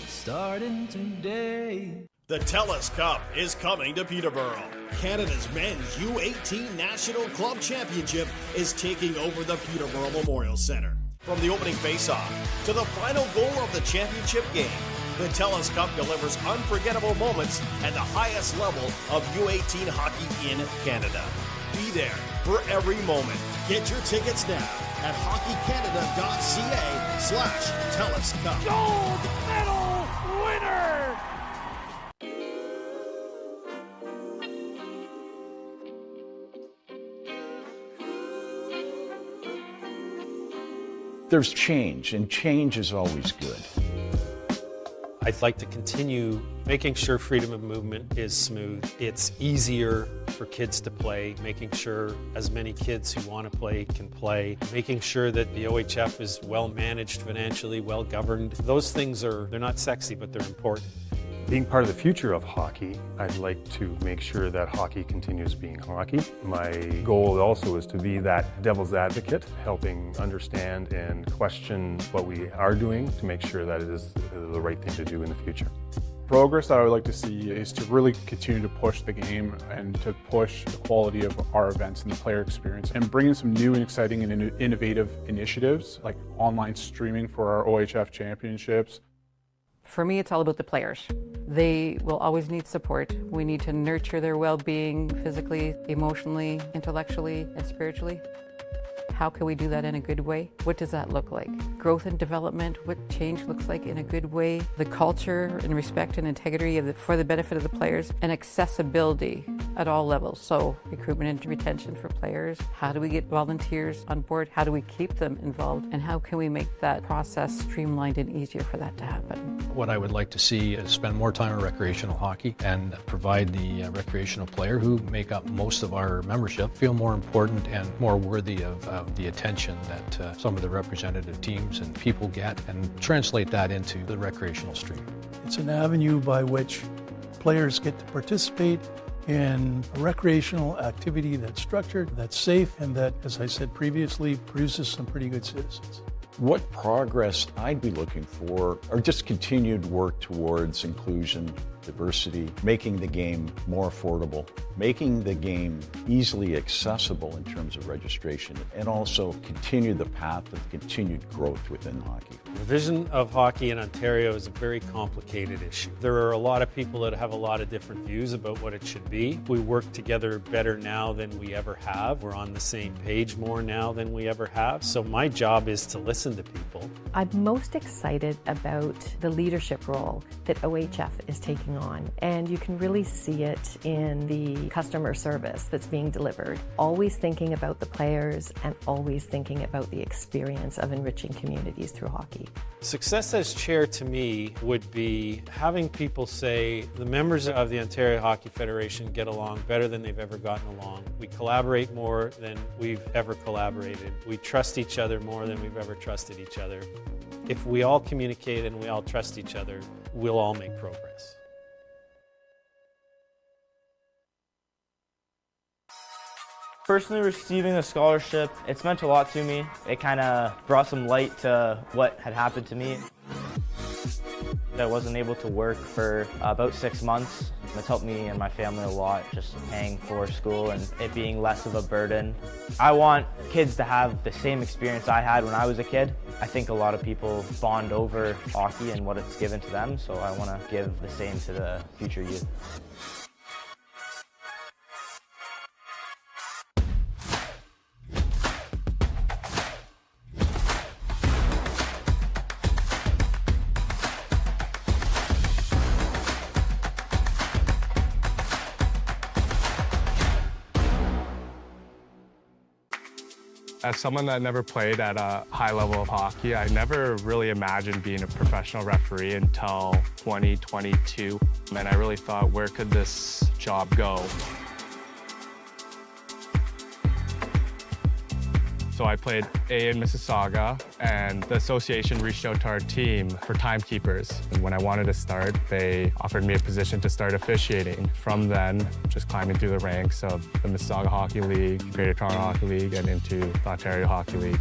Starting today. The TELUS Cup is coming to Peterborough. Canada's men's U13 National Club Championship is taking over the Peterborough Memorial Centre. From the opening face-off to the final goal of the championship game, the TELUS Cup delivers unforgettable moments at the highest level of U18 hockey in Canada. Be there for every moment. Get your tickets now at hockeycanada.ca/TELUS Cup. Gold medal winner! There's change, and change is always good. I'd like to continue making sure freedom of movement is smooth. It's easier for kids to play, making sure as many kids who want to play can play, making sure that the OHF is well managed financially, well governed. Those things they're not sexy, but they're important. Being part of the future of hockey, I'd like to make sure that hockey continues being hockey. My goal also is to be that devil's advocate, helping understand and question what we are doing to make sure that it is the right thing to do in the future. Progress that I would like to see is to really continue to push the game and to push the quality of our events and the player experience and bring in some new and exciting and innovative initiatives like online streaming for our OHF championships. For me, it's all about the players. They will always need support. We need to nurture their well-being physically, emotionally, intellectually, and spiritually. How can we do that in a good way? What does that look like? Growth and development, what change looks like in a good way, the culture and respect and integrity for the benefit of the players, and accessibility at all levels. So recruitment and retention for players. How do we get volunteers on board? How do we keep them involved? And how can we make that process streamlined and easier for that to happen? What I would like to see is spend more time on recreational hockey and provide the recreational player who make up most of our membership feel more important and more worthy of the attention that some of the representative teams and people get, and translate that into the recreational stream. It's an avenue by which players get to participate in a recreational activity that's structured, that's safe, and that, as I said previously, produces some pretty good citizens. What progress I'd be looking for are just continued work towards inclusion, diversity, making the game more affordable, making the game easily accessible in terms of registration, and also continue the path of continued growth within hockey. The vision of hockey in Ontario is a very complicated issue. There are a lot of people that have a lot of different views about what it should be. We work together better now than we ever have. We're on the same page more now than we ever have. So my job is to listen to people. I'm most excited about the leadership role that OHF is taking on, and you can really see it in the customer service that's being delivered. Always thinking about the players and always thinking about the experience of enriching communities through hockey. Success as chair to me would be having people say the members of the Ontario Hockey Federation get along better than they've ever gotten along. We collaborate more than we've ever collaborated. We trust each other more than we've ever trusted each other. If we all communicate and we all trust each other, we'll all make progress. Personally, receiving a scholarship, it's meant a lot to me. It kind of brought some light to what had happened to me. I wasn't able to work for about 6 months. It's helped me and my family a lot, just paying for school and it being less of a burden. I want kids to have the same experience I had when I was a kid. I think a lot of people bond over hockey and what it's given to them, so I want to give the same to the future youth. As someone that never played at a high level of hockey, I never really imagined being a professional referee until 2022. And I really thought, where could this job go? So I played A in Mississauga, and the association reached out to our team for timekeepers. And when I wanted to start, they offered me a position to start officiating. From then, just climbing through the ranks of the Mississauga Hockey League, Greater Toronto Hockey League, and into the Ontario Hockey League.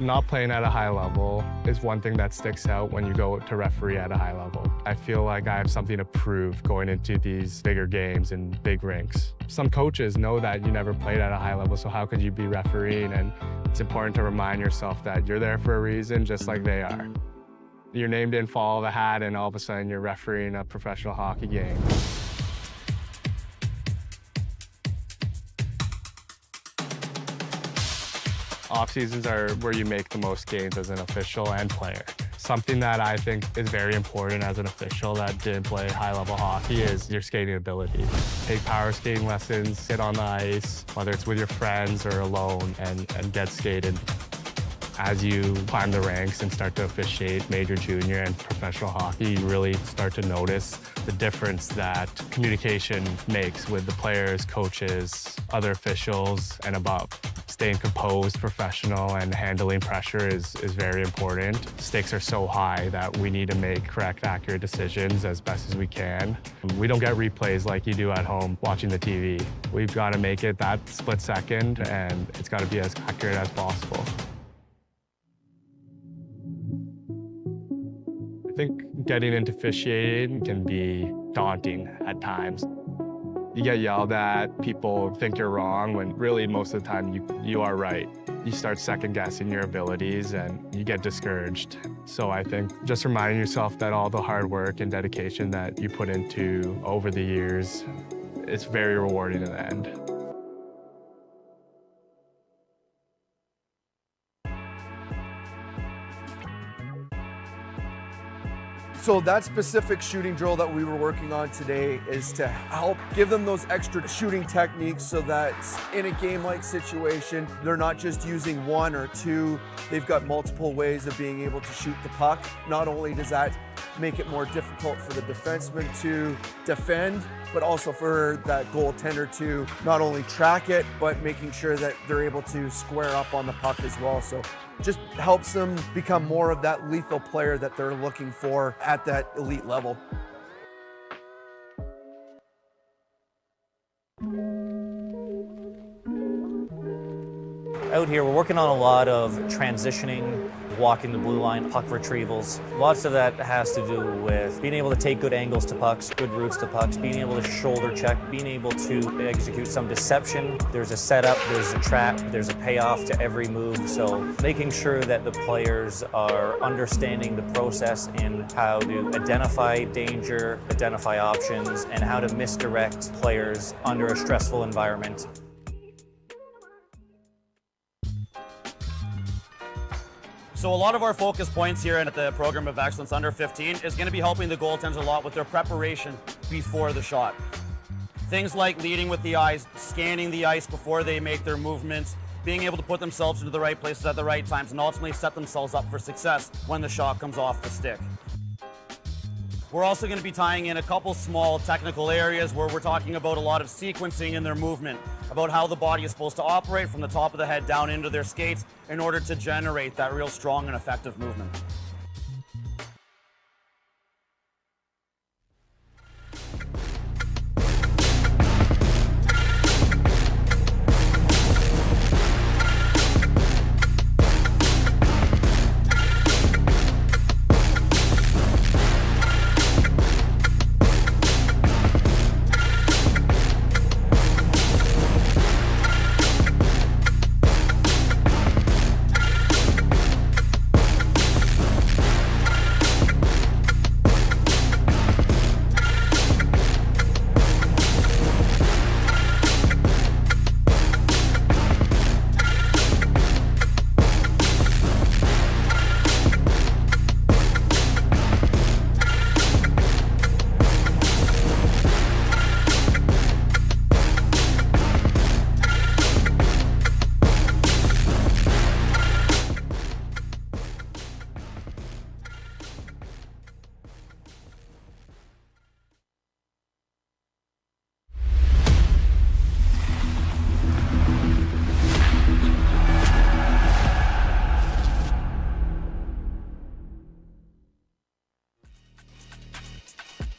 Not playing at a high level is one thing that sticks out when you go to referee at a high level. I feel like I have something to prove going into these bigger games and big rinks. Some coaches know that you never played at a high level, so how could you be refereeing? And it's important to remind yourself that you're there for a reason, just like they are. Your name didn't fall out of the hat and all of a sudden you're refereeing a professional hockey game. Off-seasons are where you make the most gains as an official and player. Something that I think is very important as an official that didn't play high-level hockey is your skating ability. Take power skating lessons, sit on the ice, whether it's with your friends or alone, and get skated. As you climb the ranks and start to officiate major, junior, and professional hockey, you really start to notice the difference that communication makes with the players, coaches, other officials, and above. Staying composed, professional, and handling pressure is very important. Stakes are so high that we need to make correct, accurate decisions as best as we can. We don't get replays like you do at home watching the TV. We've got to make it that split second, and it's got to be as accurate as possible. I think getting into officiating can be daunting at times. You get yelled at, people think you're wrong, when really most of the time you are right. you start second-guessing your abilities and you get discouraged. So I think just reminding yourself that all the hard work and dedication that you put into over the years, it's very rewarding in the end. So that specific shooting drill that we were working on today is to help give them those extra shooting techniques so that in a game-like situation, they're not just using one or two, they've got multiple ways of being able to shoot the puck. Not only does that make it more difficult for the defenseman to defend, but also for that goaltender to not only track it, but making sure that they're able to square up on the puck as well. So just helps them become more of that lethal player that they're looking for at that elite level. Out here, we're working on a lot of transitioning, walking the blue line, puck retrievals. Lots of that has to do with being able to take good angles to pucks, good routes to pucks, being able to shoulder check, being able to execute some deception. There's a setup, there's a trap, there's a payoff to every move. So making sure that the players are understanding the process in how to identify danger, identify options, and how to misdirect players under a stressful environment. So a lot of our focus points here at the Program of Excellence Under 15 is going to be helping the goaltenders a lot with their preparation before the shot. Things like leading with the eyes, scanning the ice before they make their movements, being able to put themselves into the right places at the right times, and ultimately set themselves up for success when the shot comes off the stick. We're also going to be tying in a couple small technical areas where we're talking about a lot of sequencing in their movement, about how the body is supposed to operate from the top of the head down into their skates in order to generate that real strong and effective movement.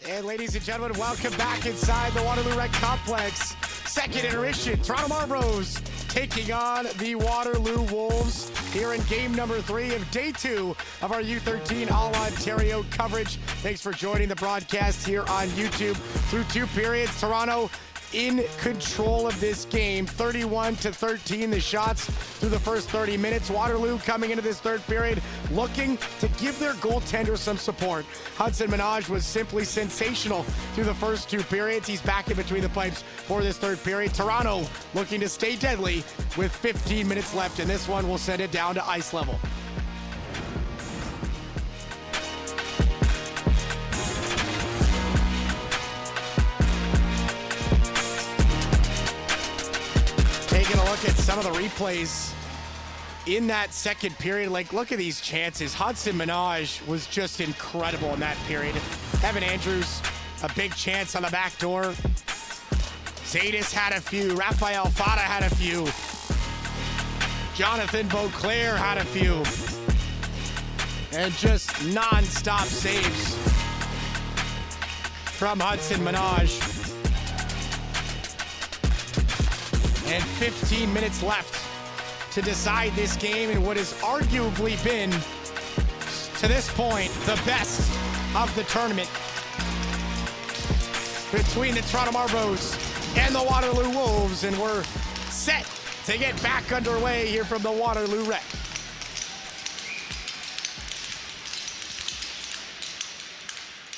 And ladies and gentlemen, welcome back inside the Waterloo Rec Complex. Second intermission, Toronto Marlboros taking on the Waterloo Wolves here in game number 3 of day 2 of our U13 All-Ontario coverage. Thanks for joining the broadcast here on YouTube. Through 2 periods, Toronto in control of this game, 31-13 the shots through the first 30 minutes. Waterloo coming into this third period looking to give their goaltender some support. Hudson Minaj was simply sensational through the first 2 periods. He's back in between the pipes for this third period. Toronto looking to stay deadly with 15 minutes left, and this one will send it down to ice level. Taking a look at some of the replays in that second period, like look at these chances. Hudson Minaj was just incredible in that period. Evan Andrews, a big chance on the back door. Zadis had a few. Rafael Fata had a few. Jonathan Beauclair had a few. And just non-stop saves from Hudson Minaj. And 15 minutes left to decide this game in what has arguably been, to this point, the best of the tournament between the Toronto Marlboros and the Waterloo Wolves. And we're set to get back underway here from the Waterloo Rec.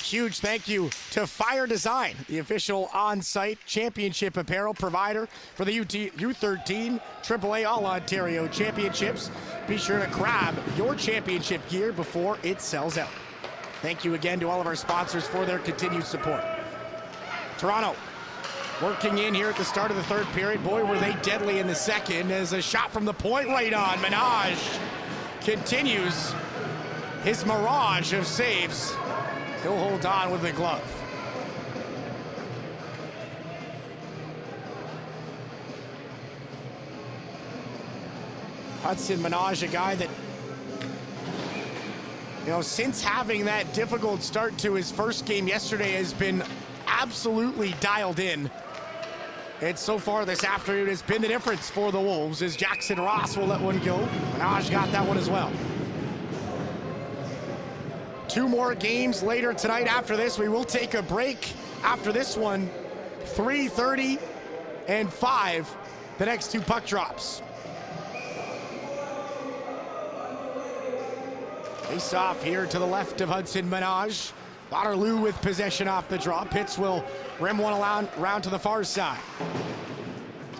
Huge thank you to Fire Design, the official on-site championship apparel provider for the U13 AAA All-Ontario Championships. Be sure to grab your championship gear before it sells out. Thank you again to all of our sponsors for their continued support. Toronto working in here at the start of the third period. Boy, were they deadly in the second as a shot from the point right on. Menage continues his mirage of saves. He'll hold on with the glove. Hudson Menage, a guy that, you know, since having that difficult start to his first game yesterday has been absolutely dialed in. And so far this afternoon has been the difference for the Wolves as Jackson Ross will let one go. Menage got that one as well. 2 more games later tonight after this. We will take a break after this one. 3:30 and 5, the next 2 puck drops. Face off here to the left of Hudson Menage. Waterloo with possession off the draw. Pitts will rim one around to the far side.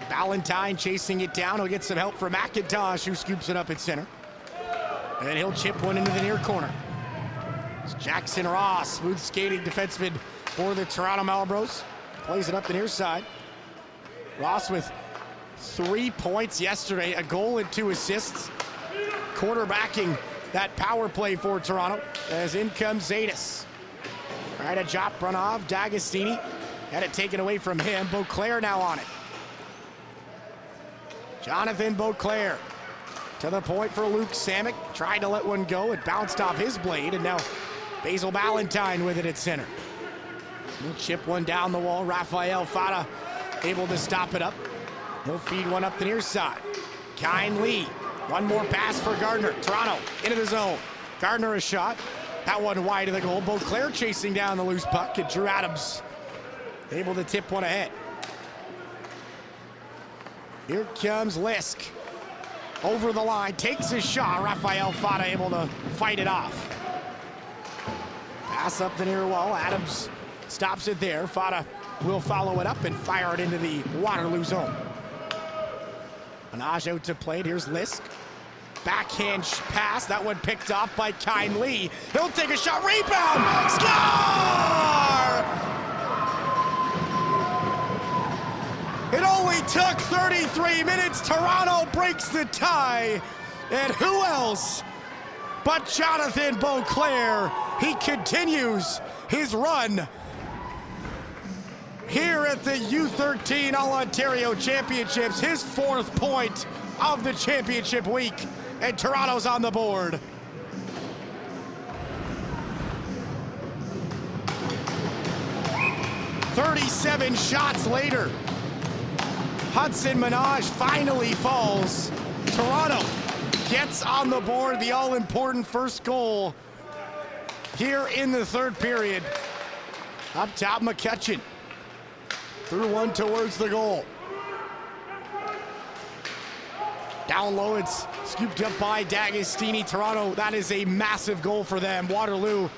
Ballantyne chasing it down. He'll get some help from McIntosh, who scoops it up at center. And he'll chip one into the near corner. Jackson Ross, smooth skating defenseman for the Toronto Marlboros. Plays it up the near side. Ross with 3 points yesterday, a goal and 2 assists. Quarterbacking that power play for Toronto as in comes Zadis. Right, a drop run off. D'Agostini had it taken away from him. Beauclair now on it. Jonathan Beauclair to the point for Luke Samick. Tried to let one go. It bounced off his blade, and now Basil Ballantyne with it at center. He'll chip one down the wall. Rafael Fata able to stop it up. He'll feed one up the near side. Kine Lee. One more pass for Gardner. Toronto into the zone. Gardner a shot. That one wide of the goal. Beauclair chasing down the loose puck, and Drew Adams able to tip one ahead. Here comes Lisk. Over the line, takes his shot. Rafael Fata able to fight it off. Pass up the near wall. Adams stops it there. Fata will follow it up and fire it into the Waterloo zone. Menage out to plate. Here's Lisk. Backhand pass. That one picked off by Kine Lee. He'll take a shot. Rebound. Score! It only took 33 minutes. Toronto breaks the tie. And who else but Jonathan Beauclair? He continues his run here at the U13 All-Ontario Championships. His 4th point of the championship week. And Toronto's on the board. "37 shots later, Hudson Menage finally falls. Toronto gets on the board the all-important first goal here in the third period. Up top, McCutcheon threw one towards the goal. Down low, it's scooped up by D'Agostini. Toronto, that is a massive goal for them. Waterloo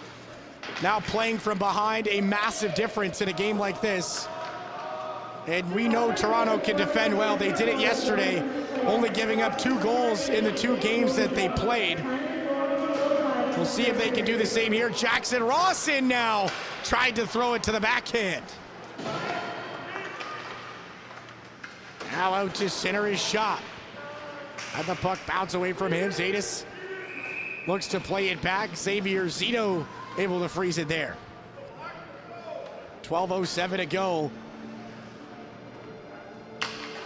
now playing from behind, a massive difference in a game like this. And we know Toronto can defend well. They did it yesterday, only giving up 2 goals in the 2 games that they played. We'll see if they can do the same here. Jackson Ross in now. Tried to throw it to the backhand. Now out to center his shot. Had the puck bounce away from him. Zadis looks to play it back. Xavier Zito able to freeze it there. 12:07 to go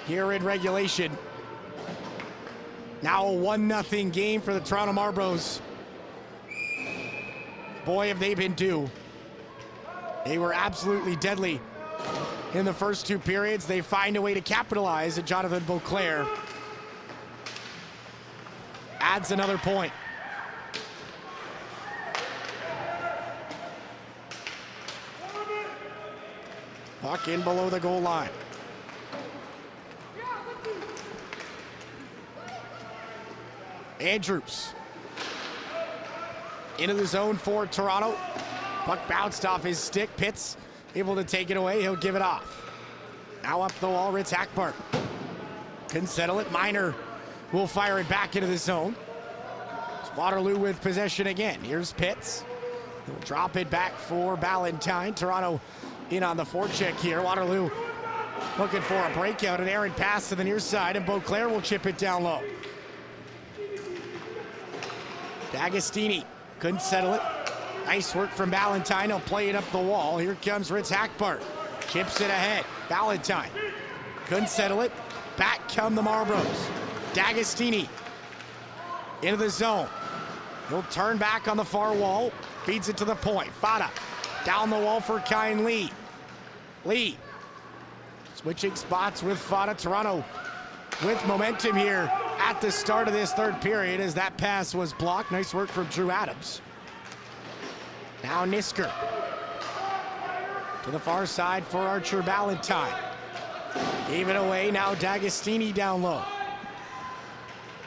here in regulation. Now a 1-0 game for the Toronto Marlboros. Boy, have they been due. They were absolutely deadly in the first 2 periods. They find a way to capitalize, and Jonathan Beauclair adds another point. Puck in below the goal line. Andrews. Into the zone for Toronto. Puck bounced off his stick. Pitts able to take it away. He'll give it off. Now up the wall, Ritz Hackbart. Couldn't settle it. Minor will fire it back into the zone. It's Waterloo with possession again. Here's Pitts. He'll drop it back for Ballantyne. Toronto in on the forecheck here. Waterloo looking for a breakout. An errant pass to the near side, and Beauclair will chip it down low. D'Agostini couldn't settle it. Nice work from Ballantyne. He'll play it up the wall. Here comes Ritz Hackbart. Chips it ahead. Ballantyne couldn't settle it. Back come the Marlboros. D'Agostini into the zone. He'll turn back on the far wall. Feeds it to the point. Fata down the wall for Kyan Lee. Lee switching spots with Fata. Toronto with momentum here at the start of this third period as that pass was blocked. Nice work from Drew Adams. Now Nisker to the far side for Archer Ballantyne. Gave it away. Now D'Agostini down low.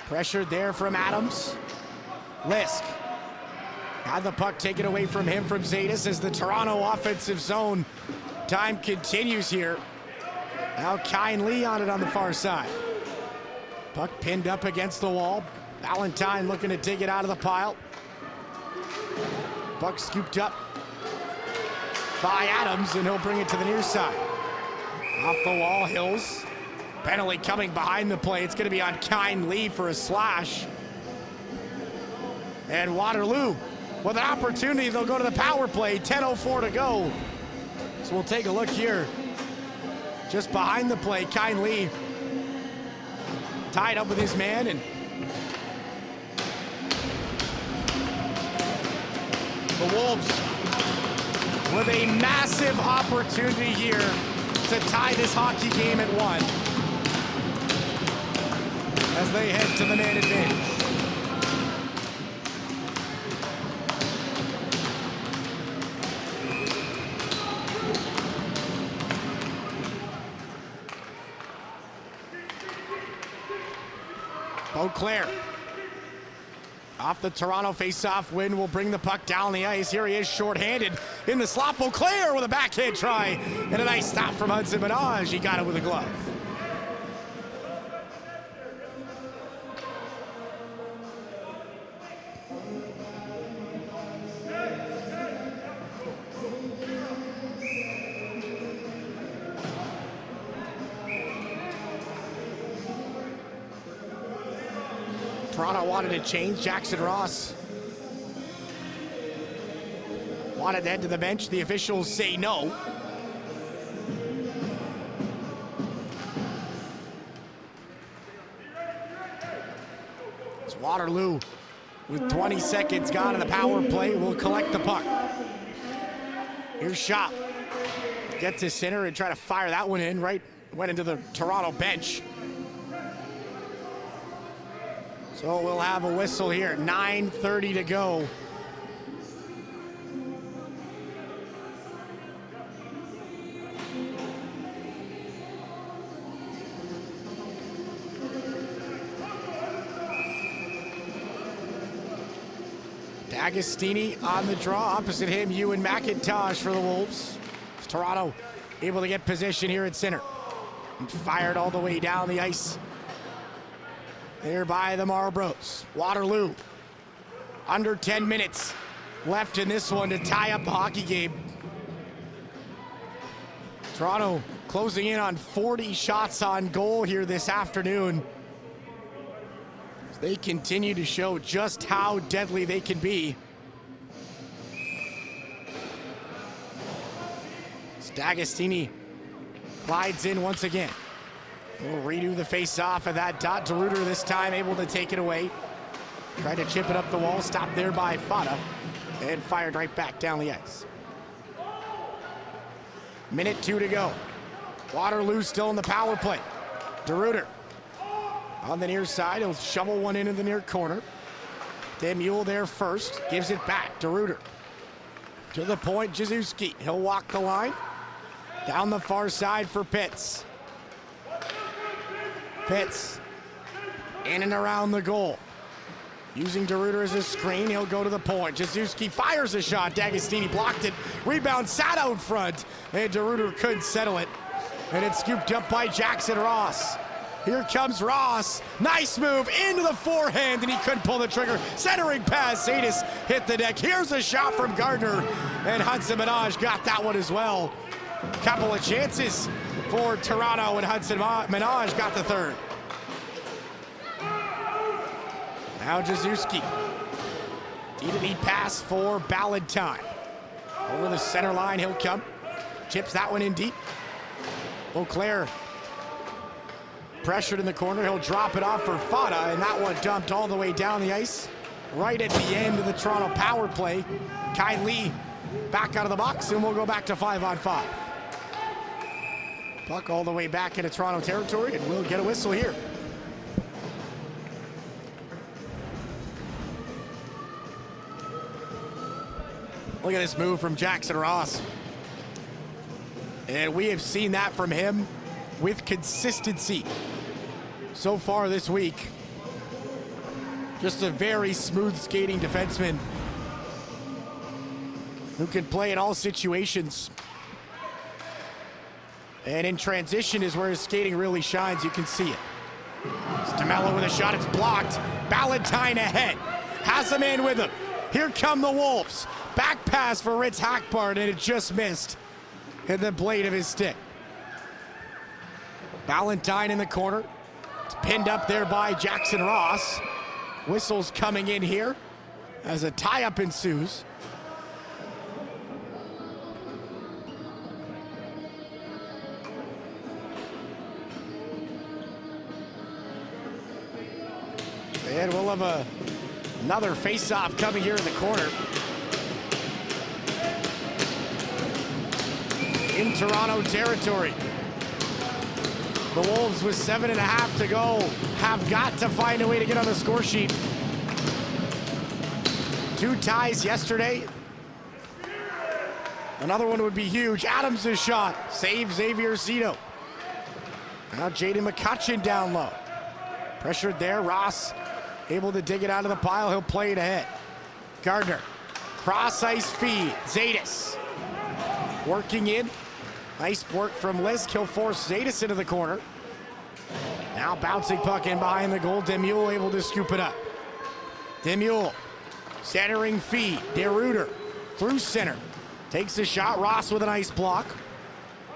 Pressured there from Adams. Lisk had the puck taken away from him from Zaydis as the Toronto offensive zone time continues here. Now Kyan Lee on it on the far side. Puck pinned up against the wall. Ballantyne looking to dig it out of the pile. Puck scooped up by Adams, and he'll bring it to the near side. Off the wall, Hills. Penalty coming behind the play. It's going to be on Kyan Lee for a slash. And Waterloo with an opportunity. They'll go to the power play. 10:04 to go. So we'll take a look here. Just behind the play, Kyan Lee tied up with his man, and the Wolves with a massive opportunity here to tie this hockey game at 1 as they head to the man advantage. Beauclair off the Toronto face-off win will bring the puck down the ice. Here he is shorthanded in the slot. Beauclair with a backhand try and a nice stop from Hudson Minaj. He got it with a glove. Toronto wanted to change. Jackson Ross wanted to head to the bench. The officials say no. It's Waterloo with 20 seconds gone in the power play. Will collect the puck. Here's Shop. Get to center and try to fire that one in. Right, went into the Toronto bench. So we'll have a whistle here. 9:30 to go. D'Agostini on the draw. Opposite him, Ewan McIntosh for the Wolves. Toronto able to get position here at center. And fired all the way down the ice. There by the Marlboros. Waterloo, under 10 minutes left in this one to tie up the hockey game. Toronto closing in on 40 shots on goal here this afternoon. They continue to show just how deadly they can be. D'Agostini glides in once again. We'll redo the face-off of that dot. DeRuiter this time able to take it away. Tried to chip it up the wall, stopped there by Fata, and fired right back down the ice. Minute 2 to go. Waterloo still in the power play. DeRuiter on the near side. He'll shovel one into the near corner. Demule there first. Gives it back. DeRuiter to the point. Jazuski. He'll walk the line. Down the far side for Pitts. Pitts in and around the goal. Using DeRuiter as a screen, he'll go to the point. Jazuski fires a shot. D'Agostini blocked it. Rebound sat out front, and DeRuiter couldn't settle it. And it's scooped up by Jackson Ross. Here comes Ross. Nice move into the forehand, and he couldn't pull the trigger. Centering pass. Zadis hit the deck. Here's a shot from Gardner, and Hudson Minaj got that one as well. Couple of chances for Toronto, and Hudson Minaj got the third. Now Jazuski. D-to-D pass for Ballantyne. Over the center line, he'll come. Chips that one in deep. Beauclair pressured in the corner. He'll drop it off for Fada, and that one dumped all the way down the ice. Right at the end of the Toronto power play. Kai Lee back out of the box, and we'll go back to 5-on-5. Puck all the way back into Toronto territory, and we'll get a whistle here. Look at this move from Jackson Ross. And we have seen that from him with consistency so far this week. Just a very smooth skating defenseman who can play in all situations. And in transition is where his skating really shines. You can see it. It's DeMello with a shot. It's blocked. Ballantyne ahead. Has him in with him. Here come the Wolves. Back pass for Ritz Hackbart, and it just missed in the blade of his stick. Ballantyne in the corner. It's pinned up there by Jackson Ross. Whistles coming in here as a tie-up ensues. And we'll have another face-off coming here in the corner. In Toronto territory. The Wolves with 7.5 to go have got to find a way to get on the score sheet. 2 ties yesterday. Another one would be huge. Adams' shot. Save Xavier Zito. Now Jaden McCutcheon down low. Pressured there. Ross able to dig it out of the pile. He'll play it ahead. Gardner. Cross ice feed. Zadis. Working in. Nice work from Lisk. He'll force Zadis into the corner. Now bouncing puck in behind the goal. Demule able to scoop it up. Demule. Centering feed. DeRuiter. Through center. Takes a shot. Ross with a nice block.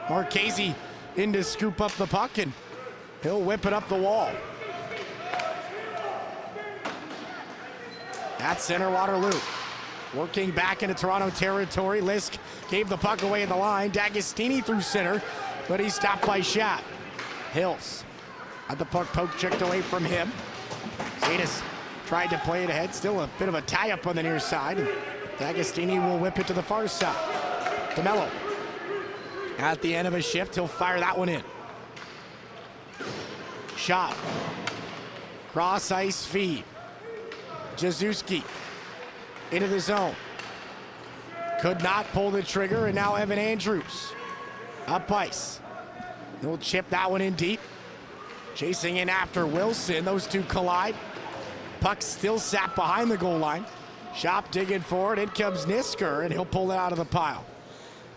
Marchese in to scoop up the puck, and he'll whip it up the wall. At center, Waterloo. Working back into Toronto territory. Lisk gave the puck away in the line. D'Agostini through center, but he's stopped by Schaap. Hills had the puck poke checked away from him. Zadis tried to play it ahead. Still a bit of a tie-up on the near side. D'Agostini will whip it to the far side. DeMello. At the end of a shift, he'll fire that one in. Shot. Cross ice feed. Jazuski into the zone. Could not pull the trigger, and now Evan Andrews up ice. He'll chip that one in deep. Chasing in after Wilson. Those two collide. Puck still sat behind the goal line. Schaap digging forward. In comes Nisker, and he'll pull it out of the pile.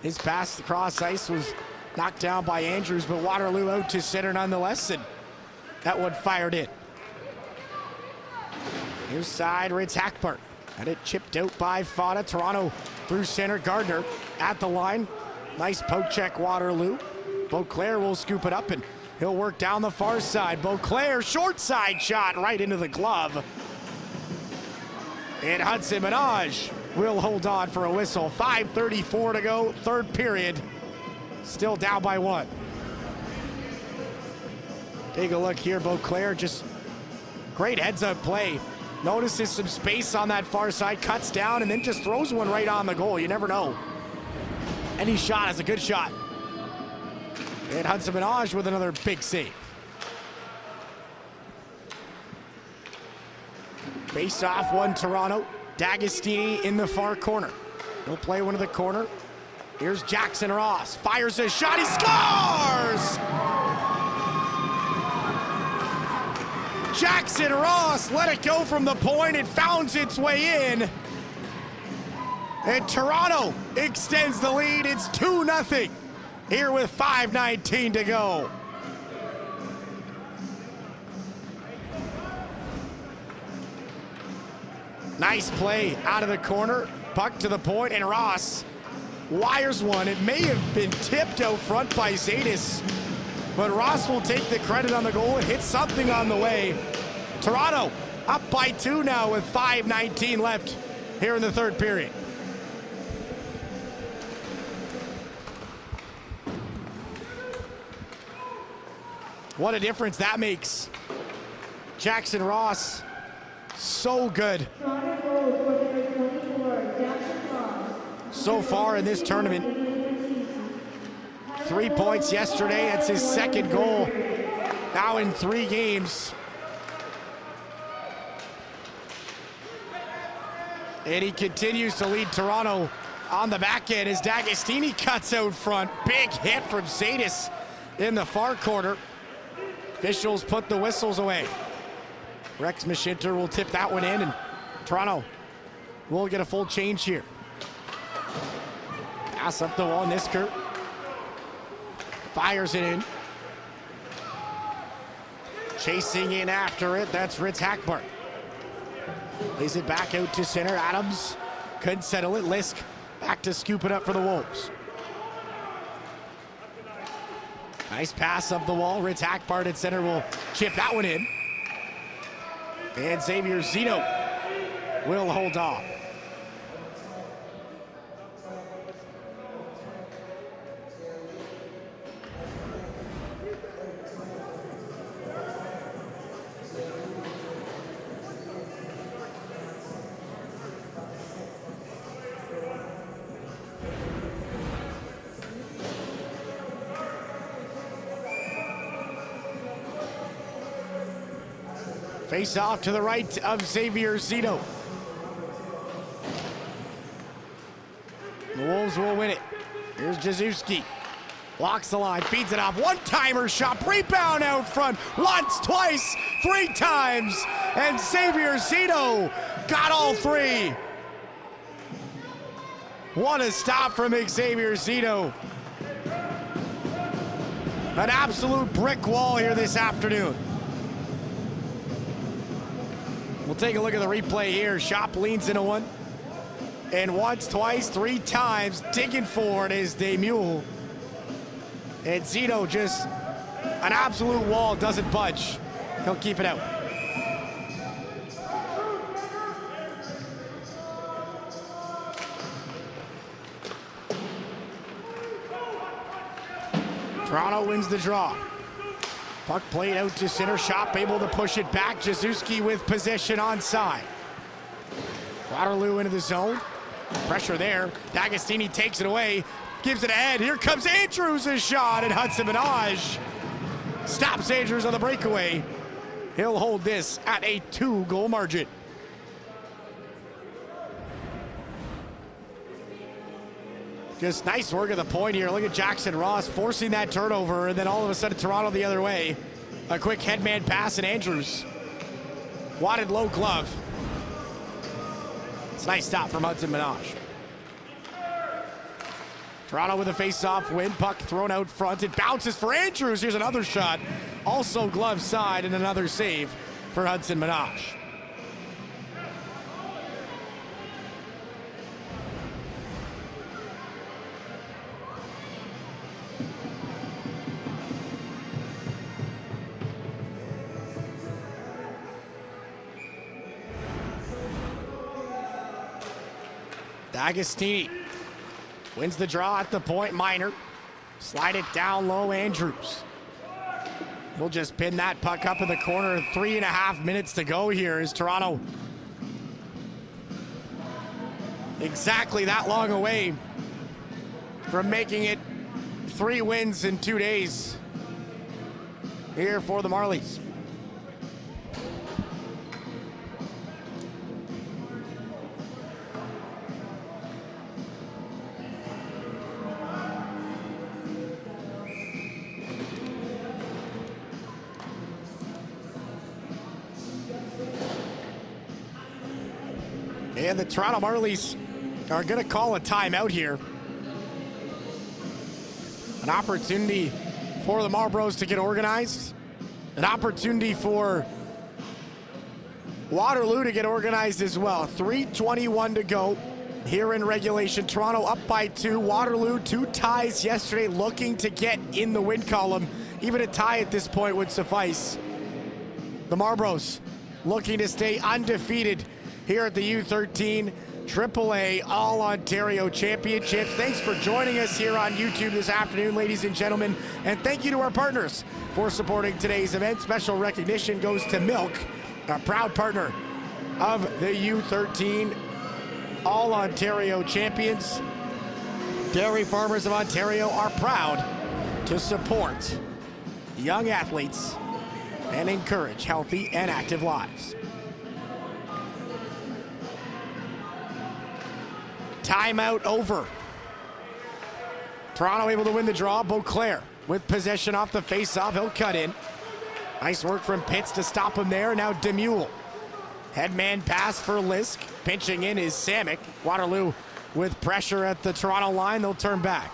His pass across ice was knocked down by Andrews, but Waterloo out to center nonetheless, and that one fired in. Near side, Ritz Hackbart. Had it chipped out by Fada. Toronto through center. Gardner at the line. Nice poke check, Waterloo. Beauclair will scoop it up, and he'll work down the far side. Beauclair, short side shot right into the glove. And Hudson Minaj will hold on for a whistle. 5:34 to go, third period. Still down by 1. Take a look here, Beauclair, just great heads-up play. Notices some space on that far side, cuts down, and then just throws one right on the goal. You never know. Any shot is a good shot. And Hudson Minaj with another big save. Face off, one Toronto. D'Agostini in the far corner. He'll play one to the corner. Here's Jackson Ross. Fires a shot. He scores! Jackson Ross let it go from the point. It found its way in. And Toronto extends the lead. It's 2-0 here with 5:19 to go. Nice play out of the corner. Puck to the point, and Ross wires one. It may have been tipped out front by Zadis, but Ross will take the credit on the goal and hit something on the way. Toronto up by 2 now with 5:19 left here in the third period. What a difference that makes. Jackson Ross, so good so far in this tournament. 3 points yesterday. That's his second goal now in 3 games. And he continues to lead Toronto on the back end as D'Agostini cuts out front. Big hit from Zadis in the far corner. Officials put the whistles away. Rex Mashinter will tip that one in, and Toronto will get a full change here. Pass up the wall, Nisker fires it in. Chasing in after it, that's Ritz Hackbart. Lays it back out to center. Adams couldn't settle it. Lisk back to scoop it up for the Wolves. Nice pass up the wall. Ritz Hackbart at center will chip that one in. And Xavier Zito will hold on. Face off to the right of Xavier Zito. The Wolves will win it. Here's Jaszewski. Walks the line, feeds it off. One-timer shot, rebound out front. Once, twice, 3 times. And Xavier Zito got all 3. What a stop from Xavier Zito. An absolute brick wall here this afternoon. We'll take a look at the replay here. Shop leans into one. And once, twice, 3 times, digging for it is DeMule. And Zito just an absolute wall, doesn't budge. He'll keep it out. Toronto wins the draw. Puck played out to center. Shop able to push it back. Jaszewski with possession onside. Waterloo into the zone. Pressure there. D'Agostini takes it away. Gives it ahead. Here comes Andrews' a shot, and Hudson Minaj stops Andrews on the breakaway. He'll hold this at a 2-goal margin. Just nice work at the point here. Look at Jackson Ross forcing that turnover, and then all of a sudden Toronto the other way. A quick headman pass, and Andrews wanted low glove. It's a nice stop from Hudson Minaj. Toronto with a face-off win. Puck thrown out front. It bounces for Andrews. Here's another shot. Also glove side, and another save for Hudson Minaj. D'Agostini wins the draw at the point. Minor. Slide it down low, Andrews. We'll just pin that puck up in the corner. 3.5 minutes to go here as Toronto exactly that long away from making it 3 wins in 2 days here for the Marlies. And the Toronto Marlies are going to call a timeout here. An opportunity for the Marlboros to get organized. An opportunity for Waterloo to get organized as well. 3:21 to go here in regulation. Toronto up by 2. Waterloo 2 ties yesterday, looking to get in the win column. Even a tie at this point would suffice. The Marlboros looking to stay undefeated here at the U13 AAA All-Ontario Championships. Thanks for joining us here on YouTube this afternoon, ladies and gentlemen. And thank you to our partners for supporting today's event. Special recognition goes to Milk, a proud partner of the U13 All-Ontario Champions. Dairy Farmers of Ontario are proud to support young athletes and encourage healthy and active lives. Timeout over. Toronto able to win the draw. Beauclair with possession off the face-off. He'll cut in. Nice work from Pitts to stop him there. Now Demule. Headman pass for Lisk. Pinching in is Samick. Waterloo with pressure at the Toronto line. They'll turn back.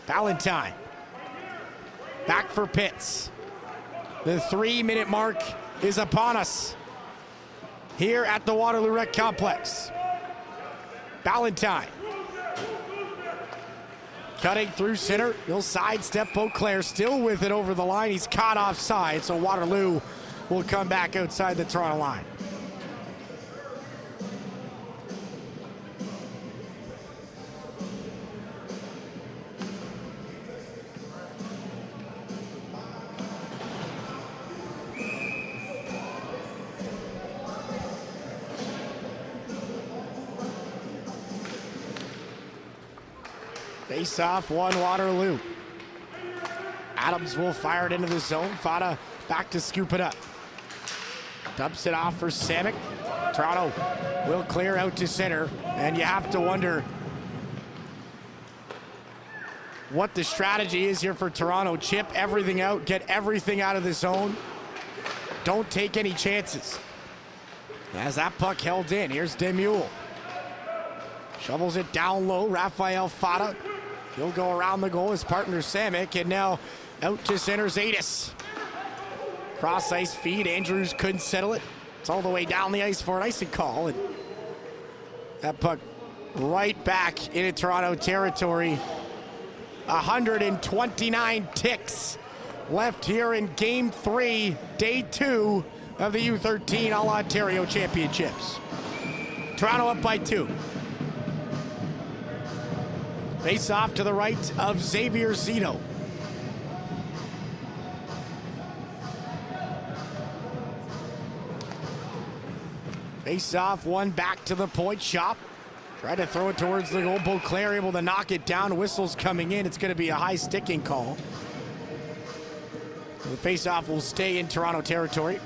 Valentine. Back for Pitts. The 3-minute mark is upon us here at the Waterloo Rec Complex. Valentine. Cutting through center. He'll sidestep Beauclair. Still with it over the line. He's caught offside, so Waterloo will come back outside the Toronto line. Face off, one Waterloo. Adams will fire it into the zone. Fada back to scoop it up. Dumps it off for Samick. Toronto will clear out to center. And you have to wonder what the strategy is here for Toronto. Chip everything out, get everything out of the zone. Don't take any chances. As that puck held in, here's Demule. Shovels it down low, Rafael Fada. He'll go around the goal, his partner Samick, and now out to center Zadis. Cross ice feed, Andrews couldn't settle it. It's all the way down the ice for an icing call, and that puck right back into Toronto territory. 129 ticks left here in Game 3, Day 2 of the U13 All-Ontario Championships. Toronto up by 2. Face off to the right of Xavier Zito. Face off, one back to the point shop. Tried to throw it towards the goal. Beauclair able to knock it down. Whistles coming in. It's going to be a high sticking call. So the face off will stay in Toronto territory.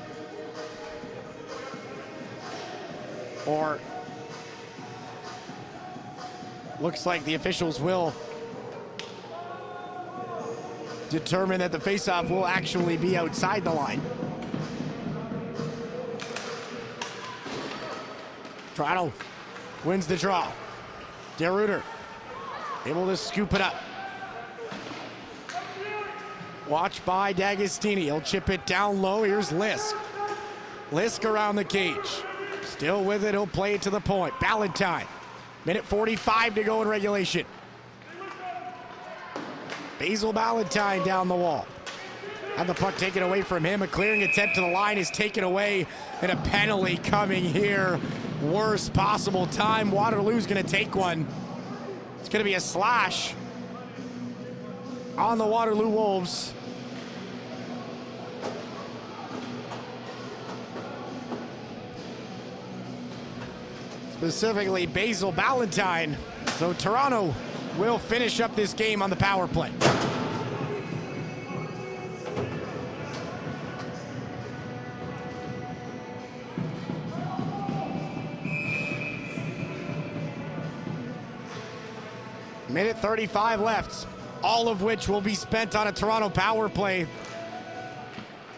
Or looks like the officials will determine that the faceoff will actually be outside the line. Toronto wins the draw. DeRuiter able to scoop it up. Watched by D'Agostini. He'll chip it down low. Here's Lisk. Lisk around the cage. Still with it. He'll play it to the point. Valentine. Minute 45 to go in regulation. Basil Valentine down the wall. Had the puck taken away from him. A clearing attempt to the line is taken away. And a penalty coming here. Worst possible time. Waterloo's going to take one. It's going to be a slash on the Waterloo Wolves. Specifically Basil Valentine. So Toronto will finish up this game on the power play. Minute 35 left, all of which will be spent on a Toronto power play.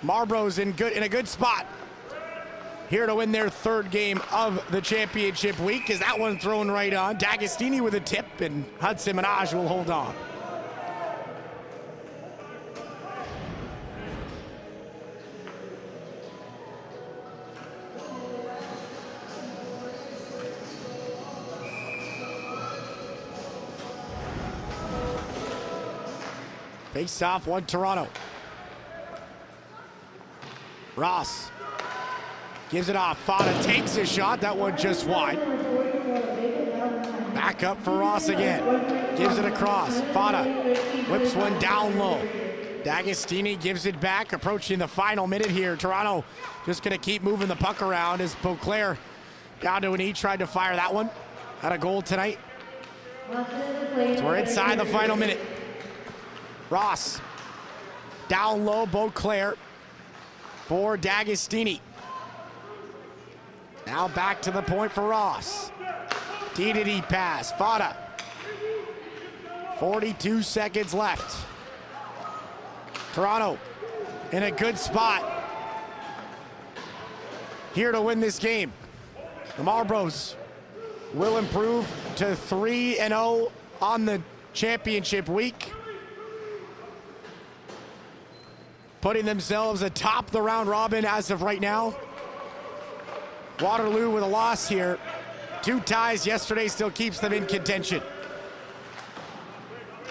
Marlboros in a good spot here to win their third game of the championship week. Is that one thrown right on? D'Agostini with a tip, and Hudson Minaj will hold on. Face off, one Toronto. Ross gives it off. Fada takes a shot. That one just wide. Back up for Ross again. Gives it across. Fada whips one down low. D'Agostini gives it back. Approaching the final minute here. Toronto just going to keep moving the puck around as Beauclair down to a knee. Tried to fire that one. Had a goal tonight. So we're inside the final minute. Ross down low. Beauclair for D'Agostini. Now back to the point for Ross. D-to-D pass. Fada. 42 seconds left. Toronto in a good spot here to win this game. The Marlboros will improve to 3-0 on the championship week, putting themselves atop the round robin as of right now. Waterloo with a loss here. 2 ties yesterday still keeps them in contention.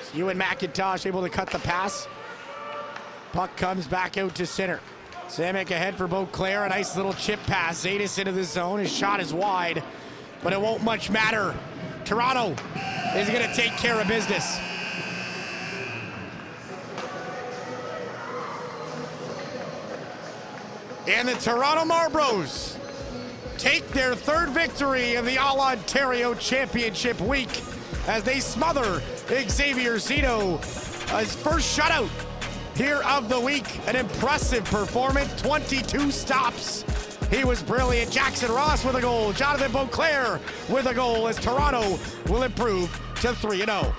So Ewan McIntosh able to cut the pass. Puck comes back out to center. Samek ahead for Beauclair. A nice little chip pass. Zadis into the zone. His shot is wide, but it won't much matter. Toronto is going to take care of business. And the Toronto Marlboros take their third victory of the All-Ontario Championship week as they smother Xavier Zito. His first shutout here of the week. An impressive performance, 22 stops. He was brilliant. Jackson Ross with a goal. Jonathan Beauclair with a goal as Toronto will improve to 3-0.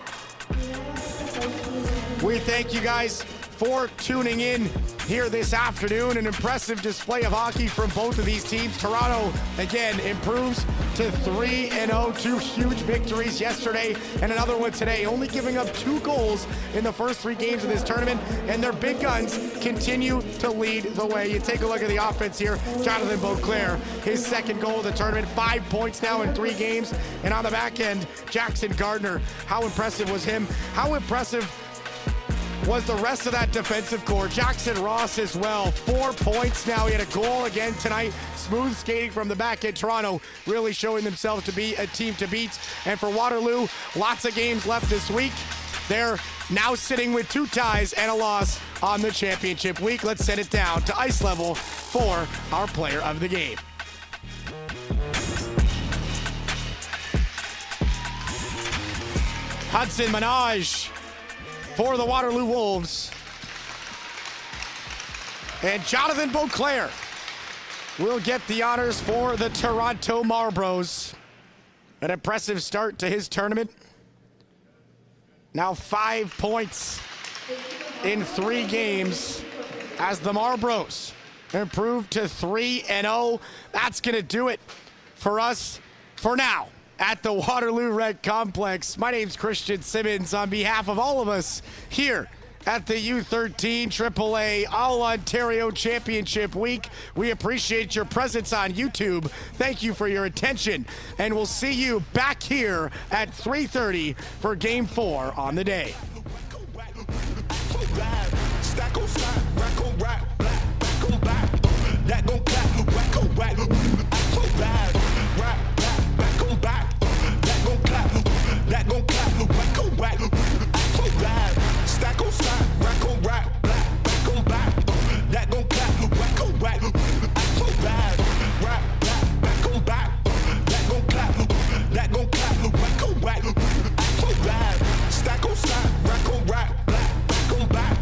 We thank you guys for tuning in here this afternoon. An impressive display of hockey from both of these teams. Toronto, again, improves to 3-0. 2 huge victories yesterday and another one today, only giving up 2 goals in the first 3 games of this tournament, and their big guns continue to lead the way. You take a look at the offense here. Jonathan Beauclair, his second goal of the tournament, 5 points now in 3 games, and on the back end, Jackson Gardner. How impressive was him? How impressive was the rest of that defensive core? Jackson Ross as well, 4 points now. He had a goal again tonight. Smooth skating from the back end. Toronto really showing themselves to be a team to beat. And for Waterloo, lots of games left this week. They're now sitting with 2 ties and a loss on the championship week. Let's send it down to ice level for our player of the game. Hudson Minaj for the Waterloo Wolves. And Jonathan Beauclair will get the honors for the Toronto Marlboros. An impressive start to his tournament. Now 5 points in 3 games as the Marlboros improve to 3-0. That's going to do it for us for now at the Waterloo Rec Complex. My name's Christian Simmons. On behalf of all of us here at the U13 AAA All-Ontario Championship Week, we appreciate your presence on YouTube. Thank you for your attention, and we'll see you back here at 3:30 for Game 4 on the day. That gon' clap, whack on whack, stack on stack, rack on rack, back on back. That gon' clap, whack on whack, rap, back on back. That gon' clap, whack on whack, stack on stack, rack on rack, back on back.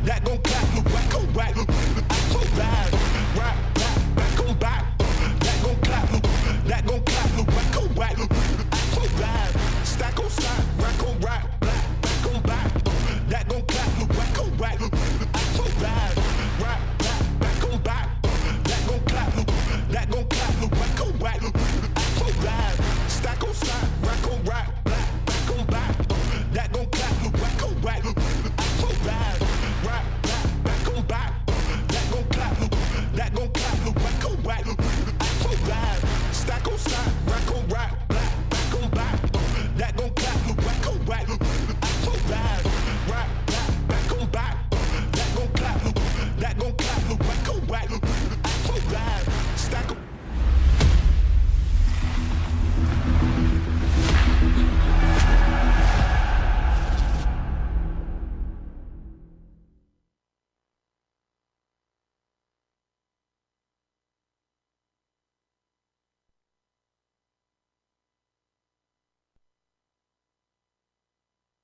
That gon' clap, whack on whack, rap, back on back. That gon' whack.